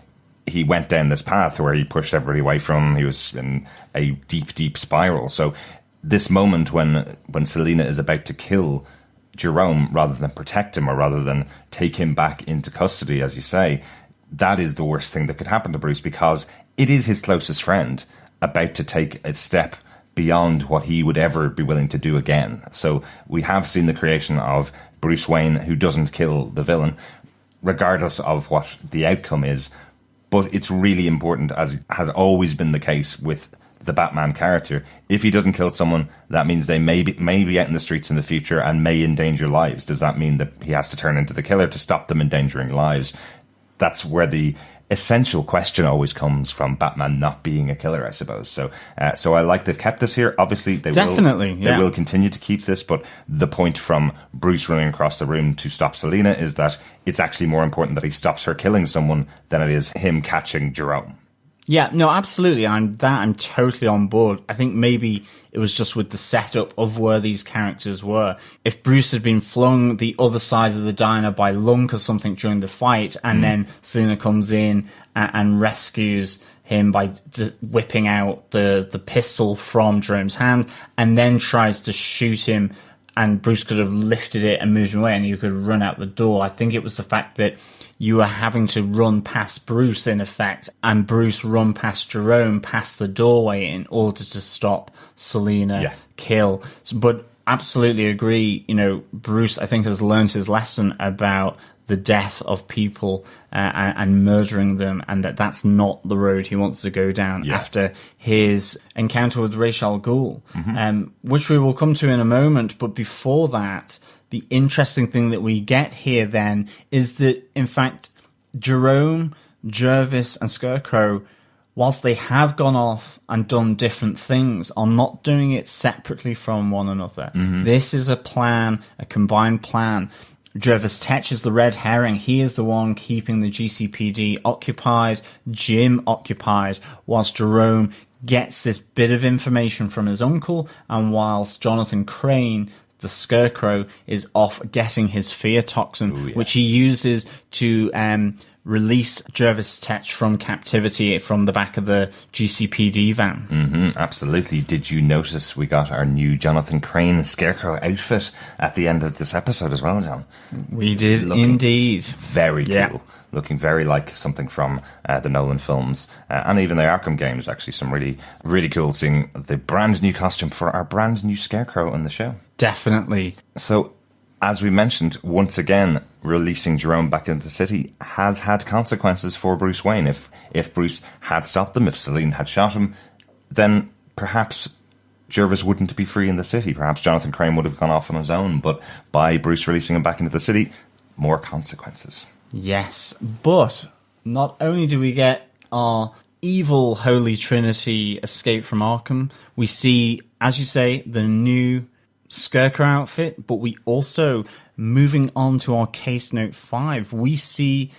he went down this path where he pushed everybody away from him. He was in a deep, deep spiral. So this moment when Selina is about to kill Jerome, rather than protect him or rather than take him back into custody, as you say, that is the worst thing that could happen to Bruce, because it is his closest friend about to take a step beyond what he would ever be willing to do again. So we have seen the creation of Bruce Wayne, who doesn't kill the villain, regardless of what the outcome is. But it's really important, as has always been the case with the Batman character. If he doesn't kill someone, that means they may be out in the streets in the future and may endanger lives. Does that mean that he has to turn into the killer to stop them endangering lives? That's where the essential question always comes from Batman not being a killer, I suppose. So I like they've kept this here. Obviously, they will continue to keep this, but the point from Bruce running across the room to stop Selina is that it's actually more important that he stops her killing someone than it is him catching Jerome. Yeah, no, absolutely. I'm totally on board. I think maybe it was just with the setup of where these characters were. If Bruce had been flung the other side of the diner by Lunk or something during the fight, and then Selina comes in and rescues him by whipping out the pistol from Jerome's hand, and then tries to shoot him, and Bruce could have lifted it and moved him away and you could run out the door. I think it was the fact that you were having to run past Bruce, in effect, and Bruce run past Jerome, past the doorway, in order to stop Selina kill. But absolutely agree, Bruce, I think, has learned his lesson about the death of people and murdering them, and that's not the road he wants to go down after his encounter with Ra's al Ghul, which we will come to in a moment. But before that, the interesting thing that we get here then is that, in fact, Jerome, Jervis, and Scarecrow, whilst they have gone off and done different things, are not doing it separately from one another. This is a plan, a combined plan. Jervis Tetch is the red herring. He is the one keeping the GCPD occupied, Jim occupied, whilst Jerome gets this bit of information from his uncle, and whilst Jonathan Crane, the Scarecrow, is off getting his fear toxin, which he uses to release Jervis Tetch from captivity from the back of the GCPD van. Absolutely. Did you notice we got our new Jonathan Crane Scarecrow outfit at the end of this episode as well, John? We did indeed. Very cool. Looking very like something from the Nolan films and even the Arkham games. Actually, some really, really cool seeing the brand new costume for our brand new Scarecrow in the show. Definitely. So, as we mentioned, once again, releasing Jerome back into the city has had consequences for Bruce Wayne. If Bruce had stopped them, if Selina had shot him, then perhaps Jervis wouldn't be free in the city. Perhaps Jonathan Crane would have gone off on his own. But by Bruce releasing him back into the city, more consequences. Yes, but not only do we get our evil Holy Trinity escape from Arkham, we see, as you say, the new Scarecrow outfit, but we also, moving on to our case note 5, we see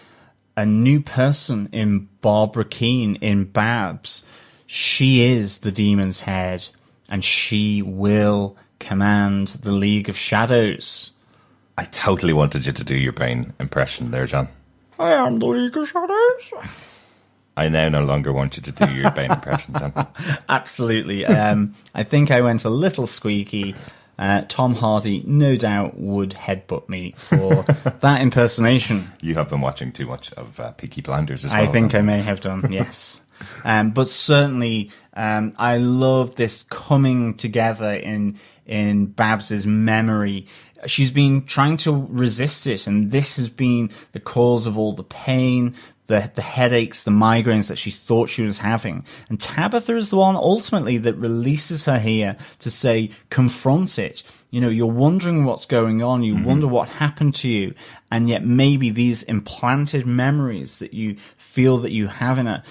a new person in Barbara Kean, in Babs. She is the Demon's Head, and she will command the League of Shadows. I totally wanted you to do your Bane impression there, John. I am the League of Shadows. I now no longer want you to do your Bane impression, John. Absolutely. I think I went a little squeaky. Tom Hardy, no doubt, would headbutt me for that impersonation. You have been watching too much of Peaky Blinders as well. I think I may have done, yes. But certainly, I love this coming together in Babs's memory. She's been trying to resist it, and this has been the cause of all the pain, the headaches, the migraines that she thought she was having. And Tabitha is the one ultimately that releases her here to say, confront it. You know, you're wondering what's going on. You wonder what happened to you. And yet maybe these implanted memories that you feel that you have in her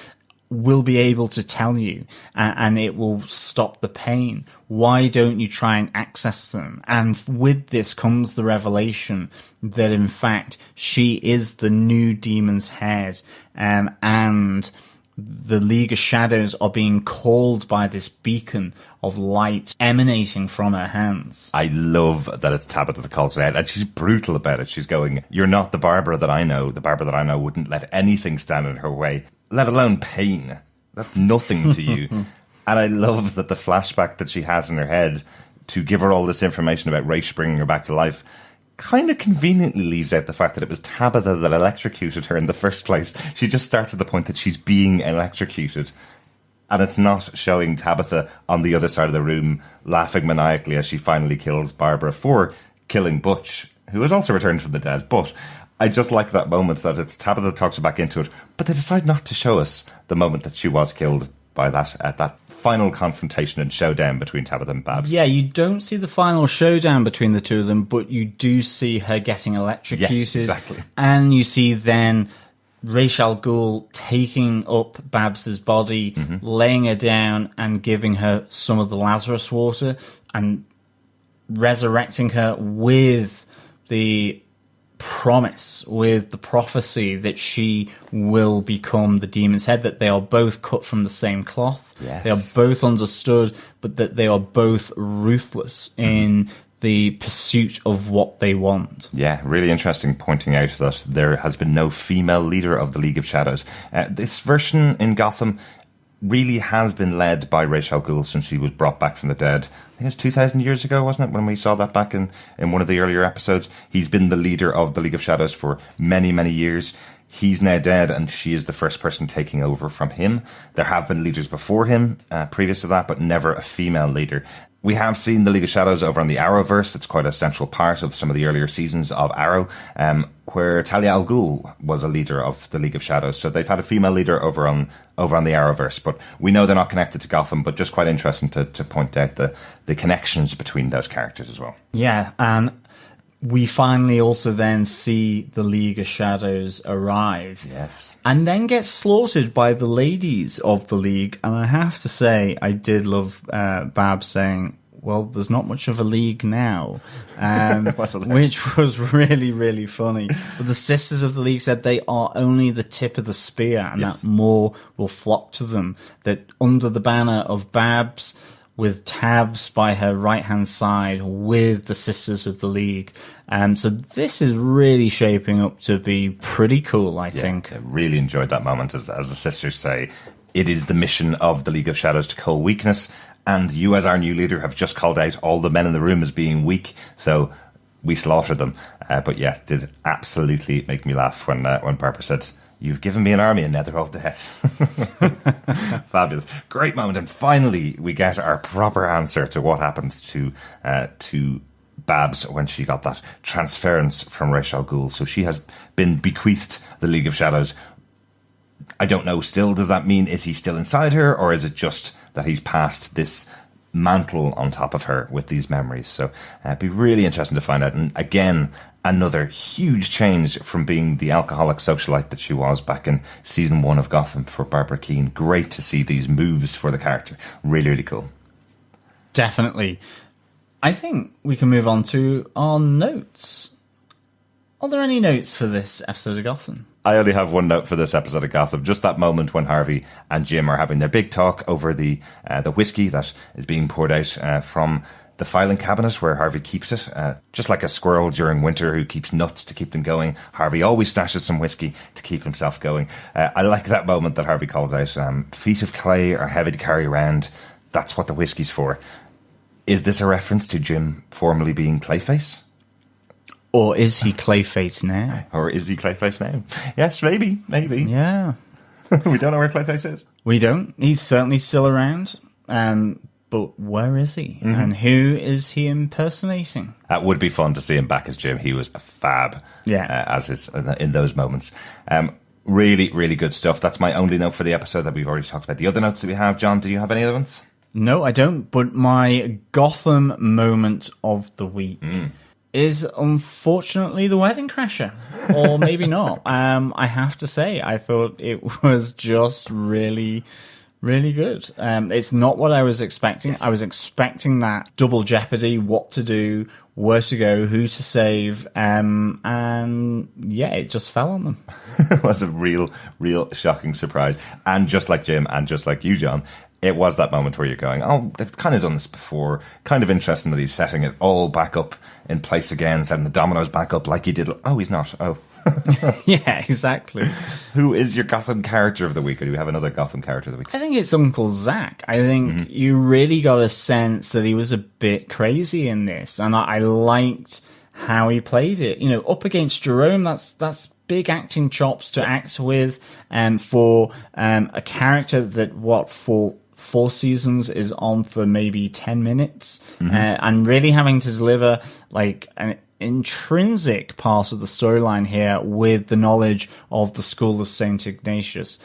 will be able to tell you, and it will stop the pain. Why don't you try and access them? And with this comes the revelation that, in fact, she is the new Demon's Head, and the League of Shadows are being called by this beacon of light emanating from her hands. I love that it's Tabitha that calls her out, and she's brutal about it. She's going, you're not the Barbara that I know. The Barbara that I know wouldn't let anything stand in her way, let alone pain. That's nothing to you. And I love that the flashback that she has in her head to give her all this information about Ra's bringing her back to life kind of conveniently leaves out the fact that it was Tabitha that electrocuted her in the first place. She just starts at the point that she's being electrocuted. And it's not showing Tabitha on the other side of the room laughing maniacally as she finally kills Barbara for killing Butch, who has also returned from the dead. But I just like that moment that it's Tabitha that talks her back into it, but they decide not to show us the moment that she was killed by that at that final confrontation and showdown between Tabitha and Babs. Yeah, you don't see the final showdown between the two of them, but you do see her getting electrocuted. Yeah, exactly. And you see then Ra's al Ghul taking up Babs's body, laying her down and giving her some of the Lazarus water and resurrecting her with the promise, with the prophecy that she will become the Demon's Head, that they are both cut from the same cloth. Yes. They are both understood, but that they are both ruthless in the pursuit of what they want. Yeah, really interesting, pointing out that there has been no female leader of the League of Shadows. This version in Gotham really has been led by Ra's al Ghul since he was brought back from the dead. I think it was 2,000 years ago, wasn't it, when we saw that back in one of the earlier episodes. He's been the leader of the League of Shadows for many, many years. He's now dead, and she is the first person taking over from him. There have been leaders before him, previous to that, but never a female leader. We have seen the League of Shadows over on the Arrowverse. It's quite a central part of some of the earlier seasons of Arrow, where Talia al Ghul was a leader of the League of Shadows. So they've had a female leader over on the Arrowverse, but we know they're not connected to Gotham, but just quite interesting to point out the connections between those characters as well. Yeah, and we finally also then see the League of Shadows arrive. Yes. And then get slaughtered by the ladies of the League. And I have to say, I did love Babs saying, well, there's not much of a league now, which was really, really funny. But the sisters of the League said they are only the tip of the spear, and that more will flock to them. That under the banner of Babs with Tabs by her right-hand side with the Sisters of the League. So this is really shaping up to be pretty cool, I think. I really enjoyed that moment, as the sisters say. It is the mission of the League of Shadows to cull weakness, and you as our new leader have just called out all the men in the room as being weak, so we slaughtered them. But yeah, did absolutely make me laugh when Barbara said, "You've given me an army and now they're all dead." Fabulous. Great moment. And finally, we get our proper answer to what happened to Babs when she got that transference from Ra's al Ghul. So she has been bequeathed the League of Shadows. I don't know still, does that mean, is he still inside her, or is it just that he's passed this mantle on top of her with these memories? So it'd be really interesting to find out. And again, another huge change from being the alcoholic socialite that she was back in season 1 of Gotham for Barbara Kean. Great to see these moves for the character. Really, really cool. Definitely. I think we can move on to our notes. Are there any notes for this episode of Gotham? I only have one note for this episode of Gotham. Just that moment when Harvey and Jim are having their big talk over the whiskey that is being poured out from the filing cabinet where Harvey keeps it. Just like a squirrel during winter who keeps nuts to keep them going, Harvey always stashes some whiskey to keep himself going. I like that moment that Harvey calls out, feet of clay are heavy to carry around. That's what the whiskey's for. Is this a reference to Jim formerly being Clayface? Or is he Clayface now? Or is he Clayface now? Yes, maybe. Yeah. We don't know where Clayface is. We don't. He's certainly still around. But where is he? Mm-hmm. And who is he impersonating? That would be fun to see him back as Jim. He was a fab in those moments. Really, really good stuff. That's my only note for the episode that we've already talked about. The other notes that we have, John, do you have any other ones? No, I don't. But my Gotham moment of the week is unfortunately the Wedding Crasher. Or maybe not. I have to say, I thought it was just really, really good. It's not what I was expecting. Yes. I was expecting that double jeopardy, what to do, where to go, who to save, and yeah, it just fell on them. It was a real shocking surprise. And just like Jim, and just like you, John, it was that moment where you're going, oh, they've kind of done this before. Kind of interesting that he's setting it all back up in place again, setting the dominoes back up like he did. Oh, he's not. Oh. Yeah, exactly. Who is your Gotham character of the week, or do you have another Gotham character of the week? I think it's Uncle Zach. I think you really got a sense that he was a bit crazy in this, and I liked how he played it. You know, up against Jerome, that's big acting chops to act with, for a character that for 4 seasons is on for maybe 10 minutes, and really having to deliver like an intrinsic part of the storyline here with the knowledge of the School of St Ignatius.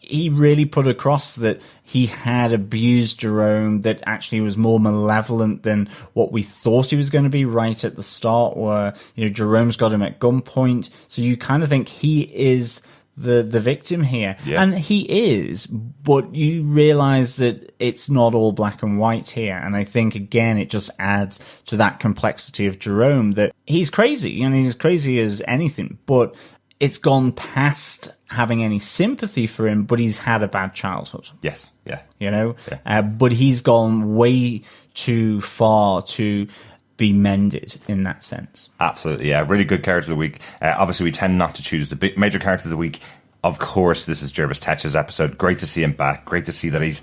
He really put across that he had abused Jerome, that actually was more malevolent than what we thought he was going to be right at the start, where, you know, Jerome's got him at gunpoint. So you kind of think he is the victim here. Yeah. And he is, but you realize that it's not all black and white here. And I think, again, it just adds to that complexity of Jerome, that he's crazy, and he's crazy as anything, but it's gone past having any sympathy for him, but he's had a bad childhood. Yes, yeah. You know? Yeah. But he's gone way too far to be mended in that sense. Absolutely, yeah. Really good character of the week. Obviously, we tend not to choose the big major characters of the week. Of course, this is Jervis Tetch's episode. Great to see him back. Great to see that he's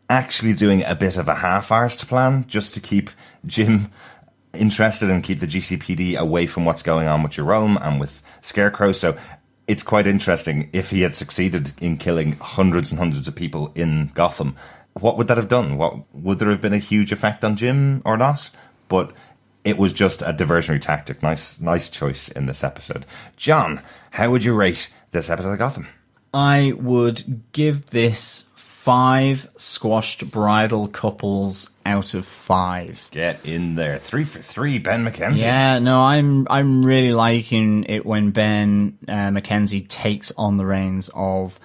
actually doing a bit of a half-arsed plan just to keep Jim interested and keep the GCPD away from what's going on with Jerome and with Scarecrow. So it's quite interesting. If he had succeeded in killing hundreds and hundreds of people in Gotham, what would that have done? Would there have been a huge effect on Jim or not? But it was just a diversionary tactic. Nice choice in this episode. John, how would you rate this episode of Gotham? I would give this 5 squashed bridal couples out of 5. Get in there. 3 for 3, Ben McKenzie. Yeah, no, I'm really liking it when Ben McKenzie takes on the reins of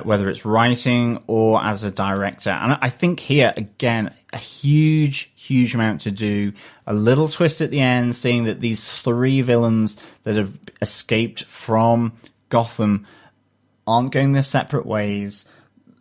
whether it's writing or as a director. And I think here, again, a huge amount to do. A little twist at the end, seeing that these 3 villains that have escaped from Gotham aren't going their separate ways.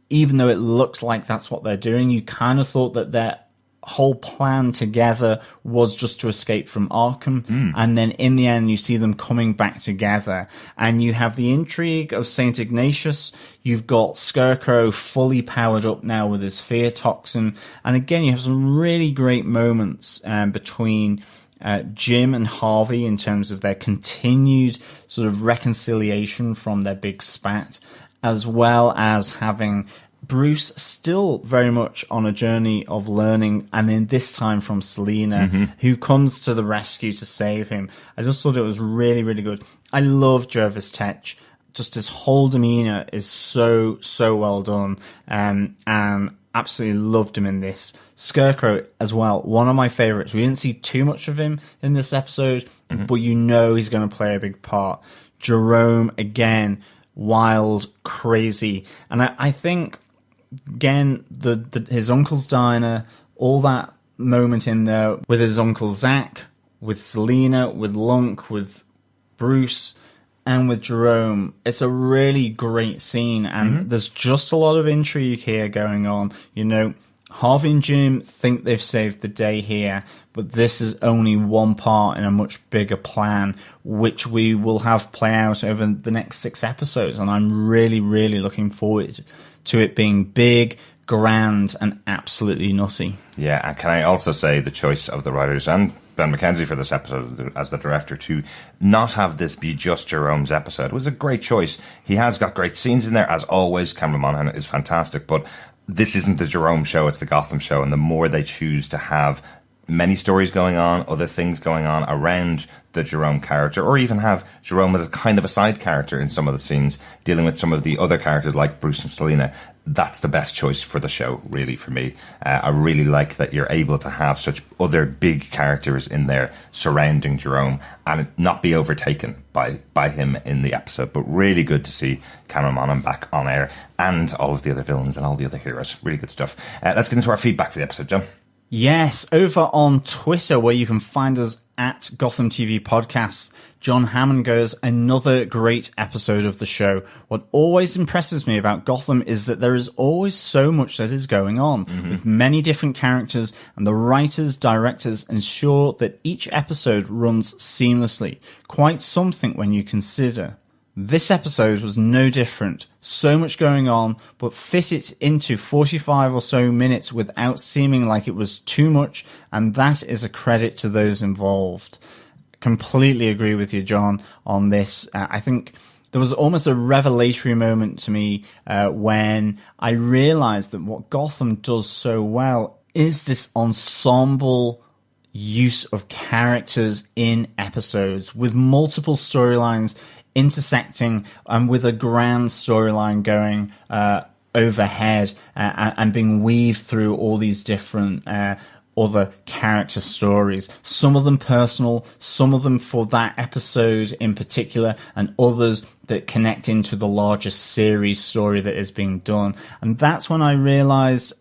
even though it looks like that's what they're doing, you kind of thought that their whole plan together was just to escape from Arkham. And then in the end, you see them coming back together. And you have the intrigue of St. Ignatius. You've got Scarecrow fully powered up now with his fear toxin. And again, you have some really great moments between Jim and Harvey in terms of their continued sort of reconciliation from their big spat, as well as having Bruce still very much on a journey of learning, and then this time from Selina, who comes to the rescue to save him. I just thought it was really, really good. I love Jervis Tetch. Just his whole demeanor is so well done, and absolutely loved him in this. Scarecrow as well, one of my favorites. We didn't see too much of him in this episode, but you know he's going to play a big part. Jerome, again, wild, crazy. And I think, again, his uncle's diner, all that moment in there with his Uncle Zach, with Selina, with Lunk, with Bruce, and with Jerome. It's a really great scene, and there's just a lot of intrigue here going on. You know, Harvey and Jim think they've saved the day here, but this is only one part in a much bigger plan, which we will have play out over the next 6 episodes, and I'm really, really looking forward to it being big, grand, and absolutely nutty. Yeah, and can I also say the choice of the writers and Ben McKenzie for this episode as the director to not have this be just Jerome's episode was a great choice. He has got great scenes in there, as always. Camren Monaghan is fantastic, but this isn't the Jerome show, it's the Gotham show, and the more they choose to have many stories going on, other things going on around the Jerome character, or even have Jerome as a kind of a side character in some of the scenes, dealing with some of the other characters like Bruce and Selina, that's the best choice for the show, really, for me. I really like that you're able to have such other big characters in there surrounding Jerome and it not be overtaken by him in the episode. But really good to see Camren Monaghan back on air, and all of the other villains and all the other heroes. Really good stuff. Let's get into our feedback for the episode, John. Yes, over on Twitter, where you can find us at Gotham TV Podcasts, John Hammond goes, another great episode of the show. What always impresses me about Gotham is that there is always so much that is going on, with many different characters, and the writers, directors ensure that each episode runs seamlessly. Quite something when you consider. This episode was no different. So much going on, but fit it into 45 or so minutes without seeming like it was too much, and that is a credit to those involved. Completely agree with you, John, on this. I think there was almost a revelatory moment to me when I realized that what Gotham does so well is this ensemble use of characters in episodes with multiple storylines intersecting and with a grand storyline going overhead and being weaved through all these different other character stories. Some of them personal, some of them for that episode in particular, and others that connect into the larger series story that is being done. And that's when I realized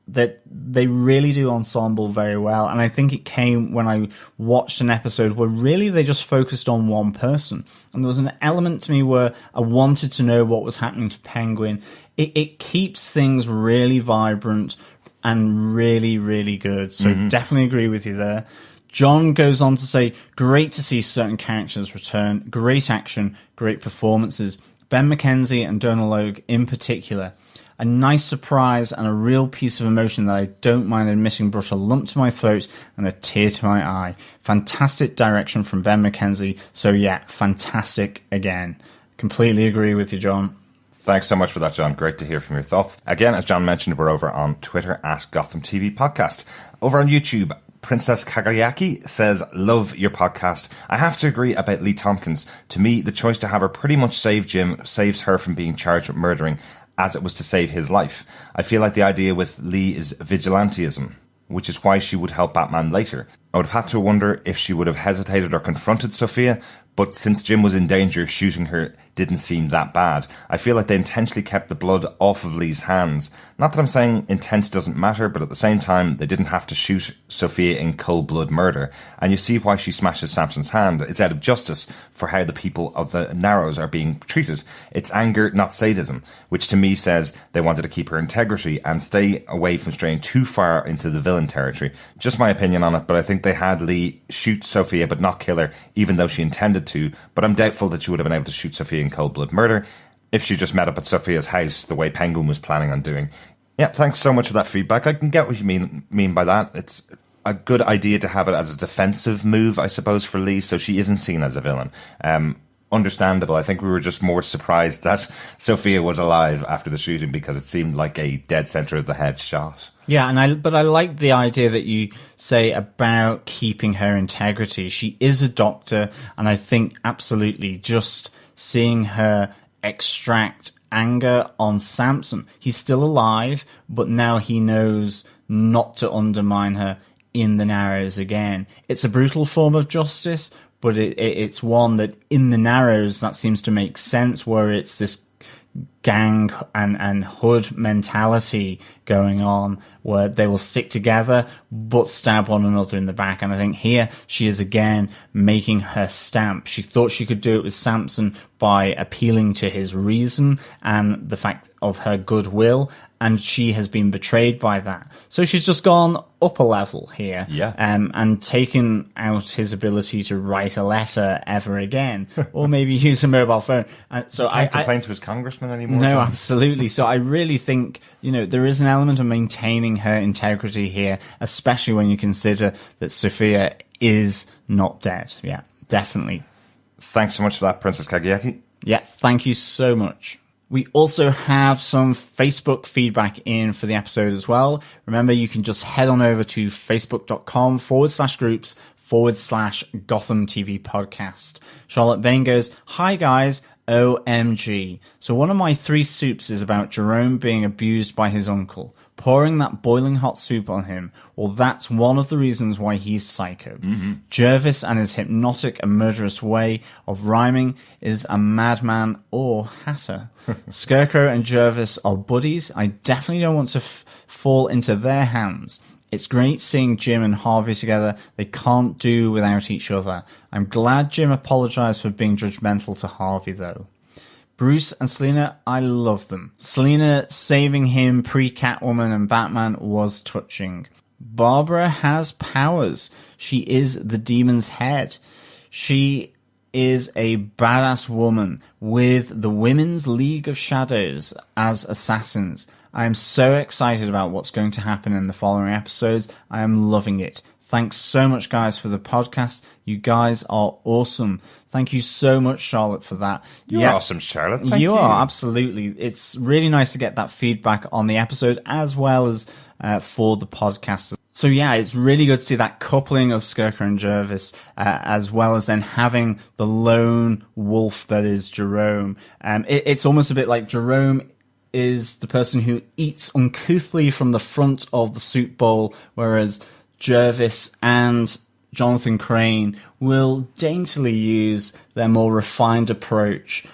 that they really do ensemble very well. And I think it came when I watched an episode where really they just focused on one person. And there was an element to me where I wanted to know what was happening to Penguin. It keeps things really vibrant and really, really good. So definitely agree with you there. John goes on to say, great to see certain characters return. Great action, great performances. Ben McKenzie and Donal Logue in particular. A nice surprise and a real piece of emotion that I don't mind admitting brought a lump to my throat and a tear to my eye. Fantastic direction from Ben McKenzie. So yeah, fantastic again. Completely agree with you, John. Thanks so much for that, John. Great to hear from your thoughts. Again, as John mentioned, we're over on Twitter at Gotham TV Podcast. Over on YouTube, Princess Kagayaki says, love your podcast. I have to agree about Lee Tompkins. To me, the choice to have her pretty much save Jim saves her from being charged with murdering, as it was to save his life. I feel like the idea with Lee is vigilantism, which is why she would help Batman later. I would have had to wonder if she would have hesitated or confronted Sophia, but since Jim was in danger, shooting her didn't seem that bad. I feel like they intentionally kept the blood off of Lee's hands. Not that I'm saying intent doesn't matter, but at the same time, they didn't have to shoot Sophia in cold blood murder. And you see why she smashes Sampson's hand. It's out of justice for how the people of the Narrows are being treated. It's anger, not sadism, which to me says they wanted to keep her integrity and stay away from straying too far into the villain territory. Just my opinion on it, but I think they had Lee shoot Sophia but not kill her, even though she intended to. But I'm doubtful that she would have been able to shoot Sophia in cold blood murder if she just met up at Sophia's house the way Penguin was planning on doing. Yeah, thanks so much for that feedback. I can get what you mean by that. It's a good idea to have it as a defensive move, I suppose, for Lee, so she isn't seen as a villain. Understandable. I think we were just more surprised that Sophia was alive after the shooting because it seemed like a dead centre of the head shot. Yeah, but I like the idea that you say about keeping her integrity. She is a doctor, and I think absolutely just seeing her extract anger on Sampson. He's still alive, but now he knows not to undermine her in the Narrows again. It's a brutal form of justice, but it's one that in the Narrows that seems to make sense, where it's this gang and hood mentality going on where they will stick together but stab one another in the back. And I think here she is again making her stamp. She thought she could do it with Sampson by appealing to his reason and the fact of her goodwill, and she has been betrayed by that. So she's just gone up a level here, and taken out his ability to write a letter ever again, or maybe use a mobile phone. So I can't complain to his congressman anymore. No, absolutely. So I really think, there is an element of maintaining her integrity here, especially when you consider that Sophia is not dead. Yeah, definitely. Thanks so much for that, Princess Kagiaki. Yeah, thank you so much. We also have some Facebook feedback in for the episode as well. Remember, you can just head on over to facebook.com/groups/Gotham TV podcast. Charlotte Bain goes, "Hi guys, OMG. So one of my 3 soups is about Jerome being abused by his uncle, pouring that boiling hot soup on him. Well, that's one of the reasons why he's psycho. Jervis and his hypnotic and murderous way of rhyming is a madman or hatter. Scarecrow and Jervis are buddies. I definitely don't want to fall into their hands. It's great seeing Jim and Harvey together. They can't do without each other. I'm glad Jim apologized for being judgmental to Harvey, though. Bruce and Selina, I love them. Selina saving him pre-Catwoman and Batman was touching. Barbara has powers. She is the demon's head. She is a badass woman with the Women's League of Shadows as assassins. I am so excited about what's going to happen in the following episodes. I am loving it. Thanks so much, guys, for the podcast. You guys are awesome. Thank you so much, Charlotte, for that. You're awesome, Charlotte. Thank you. You are, absolutely. It's really nice to get that feedback on the episode as well as for the podcast. So yeah, it's really good to see that coupling of Scarecrow and Jervis, as well as then having the lone wolf that is Jerome. It's almost a bit like Jerome is the person who eats uncouthly from the front of the soup bowl, whereas Jervis and Jonathan Crane will daintily use their more refined approach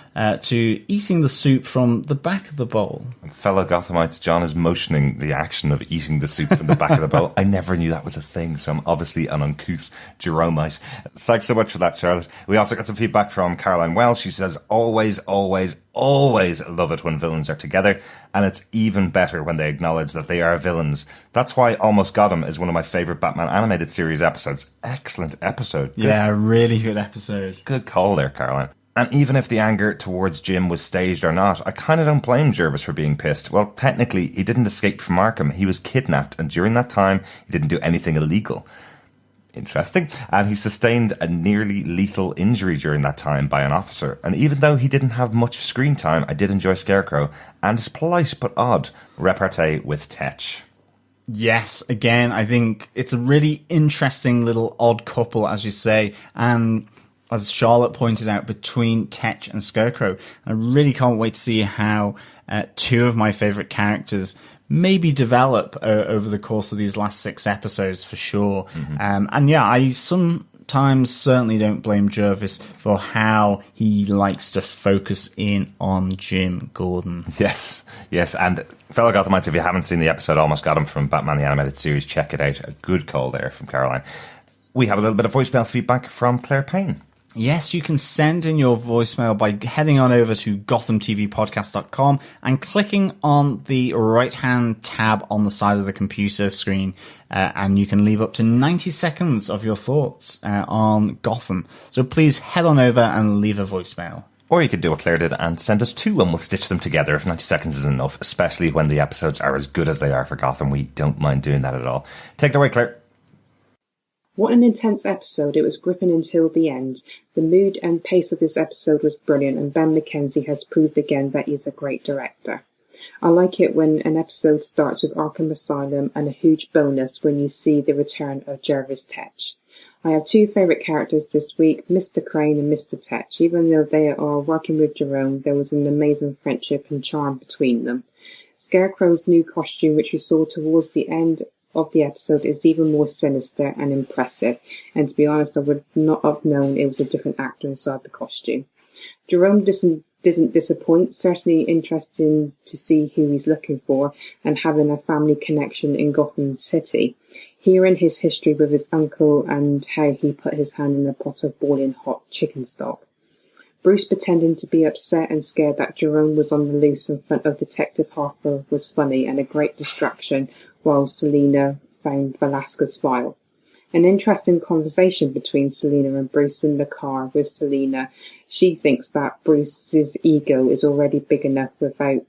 to eating the soup from the back of the bowl. Fellow Gothamites, John is motioning the action of eating the soup from the back of the bowl. I never knew that was a thing, so I'm obviously an uncouth Jeromite. Thanks so much for that, Charlotte. We also got some feedback from Caroline Wells. She says, always, always, always love it when villains are together, and it's even better when they acknowledge that they are villains. That's why Almost Gotham is one of my favourite Batman animated series episodes. Excellent episode. Yeah, really good episode. Good call there, Caroline. And even if the anger towards Jim was staged or not, I kind of don't blame Jervis for being pissed. Well, technically, he didn't escape from Arkham. He was kidnapped, and during that time, he didn't do anything illegal. Interesting. And he sustained a nearly lethal injury during that time by an officer. And even though he didn't have much screen time, I did enjoy Scarecrow and his polite but odd repartee with Tetch. Yes, again, I think it's a really interesting little odd couple, as you say, and as Charlotte pointed out, between Tetch and Scarecrow. I really can't wait to see how 2 of my favourite characters maybe develop over the course of these last 6 episodes, for sure. And yeah, I sometimes certainly don't blame Jervis for how he likes to focus in on Jim Gordon. Yes, and fellow Gothamites, if you haven't seen the episode Almost Got Him from Batman the Animated Series, check it out. A good call there from Caroline. We have a little bit of voicemail feedback from Claire Payne. Yes, you can send in your voicemail by heading on over to GothamTVPodcast.com and clicking on the right-hand tab on the side of the computer screen, and you can leave up to 90 seconds of your thoughts on Gotham. So please head on over and leave a voicemail. Or you could do what Claire did and send us two, and we'll stitch them together if 90 seconds is enough, especially when the episodes are as good as they are for Gotham. We don't mind doing that at all. Take it away, Claire. What an intense episode. It was gripping until the end. The mood and pace of this episode was brilliant, and Ben McKenzie has proved again that he's a great director. I like it when an episode starts with Arkham Asylum, and a huge bonus when you see the return of Jervis Tetch. I have two favourite characters this week, Mr. Crane and Mr. Tetch. Even though they are working with Jerome, there was an amazing friendship and charm between them. Scarecrow's new costume, which we saw towards the end of the episode, is even more sinister and impressive, and to be honest, I would not have known it was a different actor inside the costume. Jerome doesn't disappoint, certainly interesting to see who he's looking for, and having a family connection in Gotham City. Hearing his history with his uncle and how he put his hand in a pot of boiling hot chicken stock. Bruce pretending to be upset and scared that Jerome was on the loose in front of Detective Harper was funny and a great distraction while Selina found Valeska's file. An interesting conversation between Selina and Bruce in the car with Selina. She thinks that Bruce's ego is already big enough without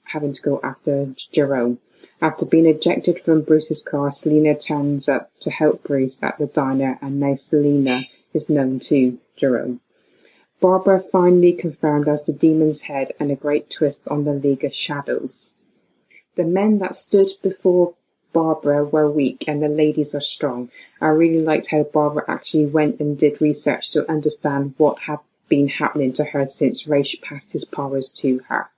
having to go after Jerome. After being ejected from Bruce's car, Selina turns up to help Bruce at the diner, and now Selina is known to Jerome. Barbara finally confirmed as the Demon's Head, and a great twist on the League of Shadows. The men that stood before Barbara were weak and the ladies are strong. I really liked how Barbara actually went and did research to understand what had been happening to her since Ra's passed his powers to her.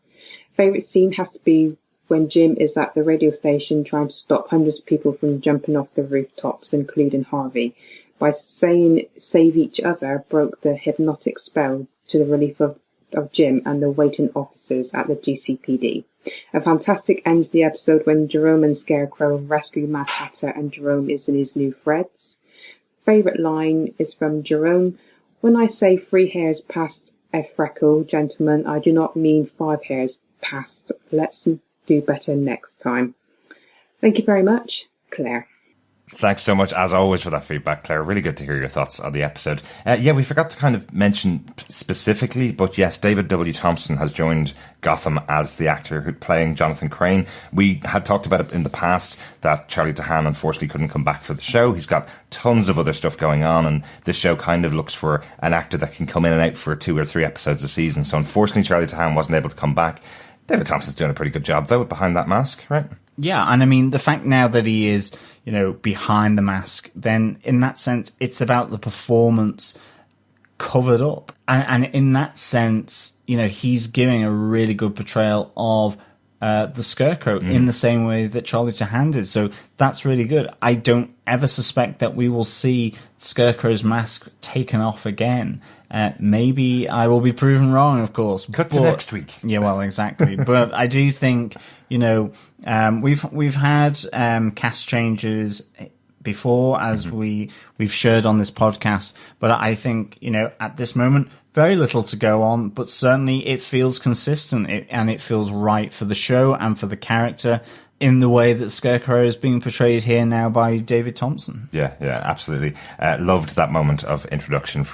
Favourite scene has to be when Jim is at the radio station trying to stop hundreds of people from jumping off the rooftops, including Harvey. By saying save each other, broke the hypnotic spell to the relief of Jim and the waiting officers at the GCPD. A fantastic end to the episode when Jerome and Scarecrow rescue Mad Hatter and Jerome is in his new threads. Favourite line is from Jerome. When I say 3 hairs past a freckle, gentlemen, I do not mean 5 hairs past. Let's do better next time. Thank you very much, Claire. Thanks so much, as always, for that feedback, Claire. Really good to hear your thoughts on the episode. We forgot to kind of mention specifically, but yes, David W. Thompson has joined Gotham as the actor playing Jonathan Crane. We had talked about it in the past that Charlie Tahan unfortunately couldn't come back for the show. He's got tons of other stuff going on, and this show kind of looks for an actor that can come in and out for 2 or 3 episodes a season. So unfortunately, Charlie Tahan wasn't able to come back. David Thompson's doing a pretty good job, though, behind that mask, right? Yeah, and I mean, the fact now that he is, behind the mask, then in that sense, it's about the performance covered up. And in that sense, he's giving a really good portrayal of the Scarecrow in the same way that Charlie Tahan did. So that's really good. I don't ever suspect that we will see Scarecrow's mask taken off again. Maybe I will be proven wrong, of course. Cut to next week. Yeah, well, exactly. But I do think, we've had cast changes before, as we've shared on this podcast. But I think, at this moment, very little to go on. But certainly it feels consistent and it feels right for the show and for the character in the way that Scarecrow is being portrayed here now by David Thompson. Yeah, absolutely. Loved that moment of introduction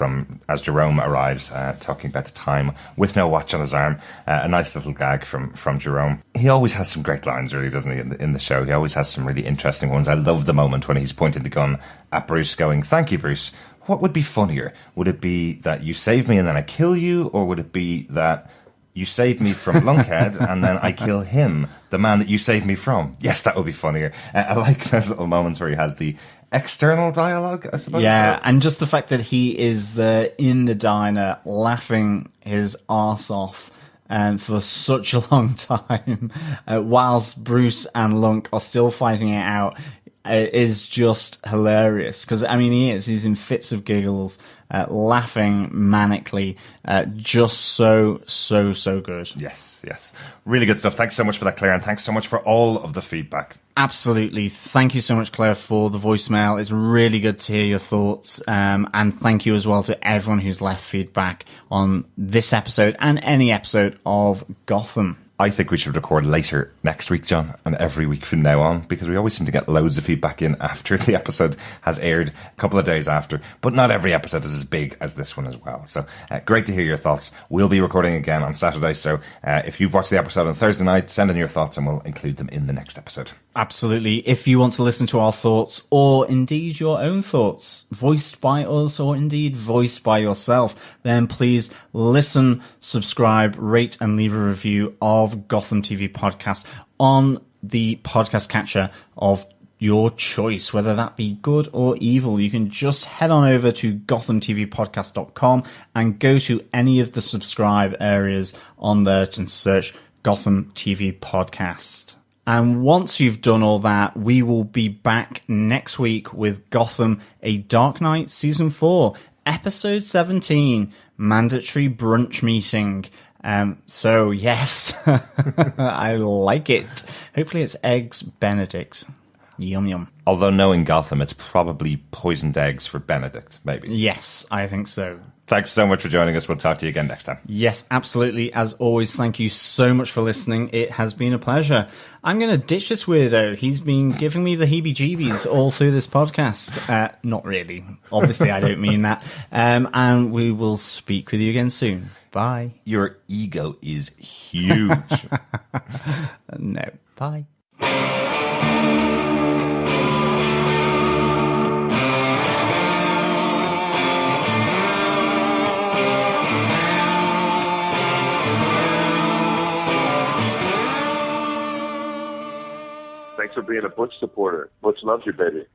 as Jerome arrives, talking about the time with no watch on his arm. A nice little gag from Jerome. He always has some great lines, really, doesn't he, in the show? He always has some really interesting ones. I love the moment when he's pointing the gun at Bruce going, "Thank you, Bruce. What would be funnier? Would it be that you save me and then I kill you? Or would it be that you save me from Lunkhead and then I kill him, the man that you saved me from?" Yes, that would be funnier. I like those little moments where he has the external dialogue, I suppose. Yeah, and just the fact that he is in the diner laughing his arse off for such a long time, whilst Bruce and Lunk are still fighting it out. is just hilarious. Because, I mean, he's in fits of giggles, laughing manically, just so good. Yes. Really good stuff. Thanks so much for that, Claire, and thanks so much for all of the feedback. Absolutely. Thank you so much, Claire, for the voicemail. It's really good to hear your thoughts. And thank you as well to everyone who's left feedback on this episode and any episode of Gotham. I think we should record later next week, John, and every week from now on, because we always seem to get loads of feedback in after the episode has aired, a couple of days after. But not every episode is as big as this one as well. So great to hear your thoughts. We'll be recording again on Saturday. So if you've watched the episode on Thursday night, send in your thoughts and we'll include them in the next episode. Absolutely. If you want to listen to our thoughts, or indeed your own thoughts, voiced by us or indeed voiced by yourself, then please listen, subscribe, rate and leave a review of Gotham TV Podcast on the podcast catcher of your choice, whether that be good or evil. You can just head on over to gothamtvpodcast.com and go to any of the subscribe areas on there and search Gotham TV Podcast. And once you've done all that, we will be back next week with Gotham, A Dark Knight Season 4, Episode 17, Mandatory Brunch Meeting. So, yes, I like it. Hopefully it's Eggs Benedict. Yum, yum. Although knowing Gotham, it's probably poisoned eggs for Benedict, maybe. Yes, I think so. Thanks so much for joining us. We'll talk to you again next time. Yes, absolutely. As always, thank you so much for listening. It has been a pleasure. I'm going to ditch this weirdo. He's been giving me the heebie-jeebies all through this podcast. Not really. Obviously, I don't mean that. And we will speak with you again soon. Bye. Your ego is huge. No. Bye. Thanks for being a Butch supporter. Butch loves you, baby.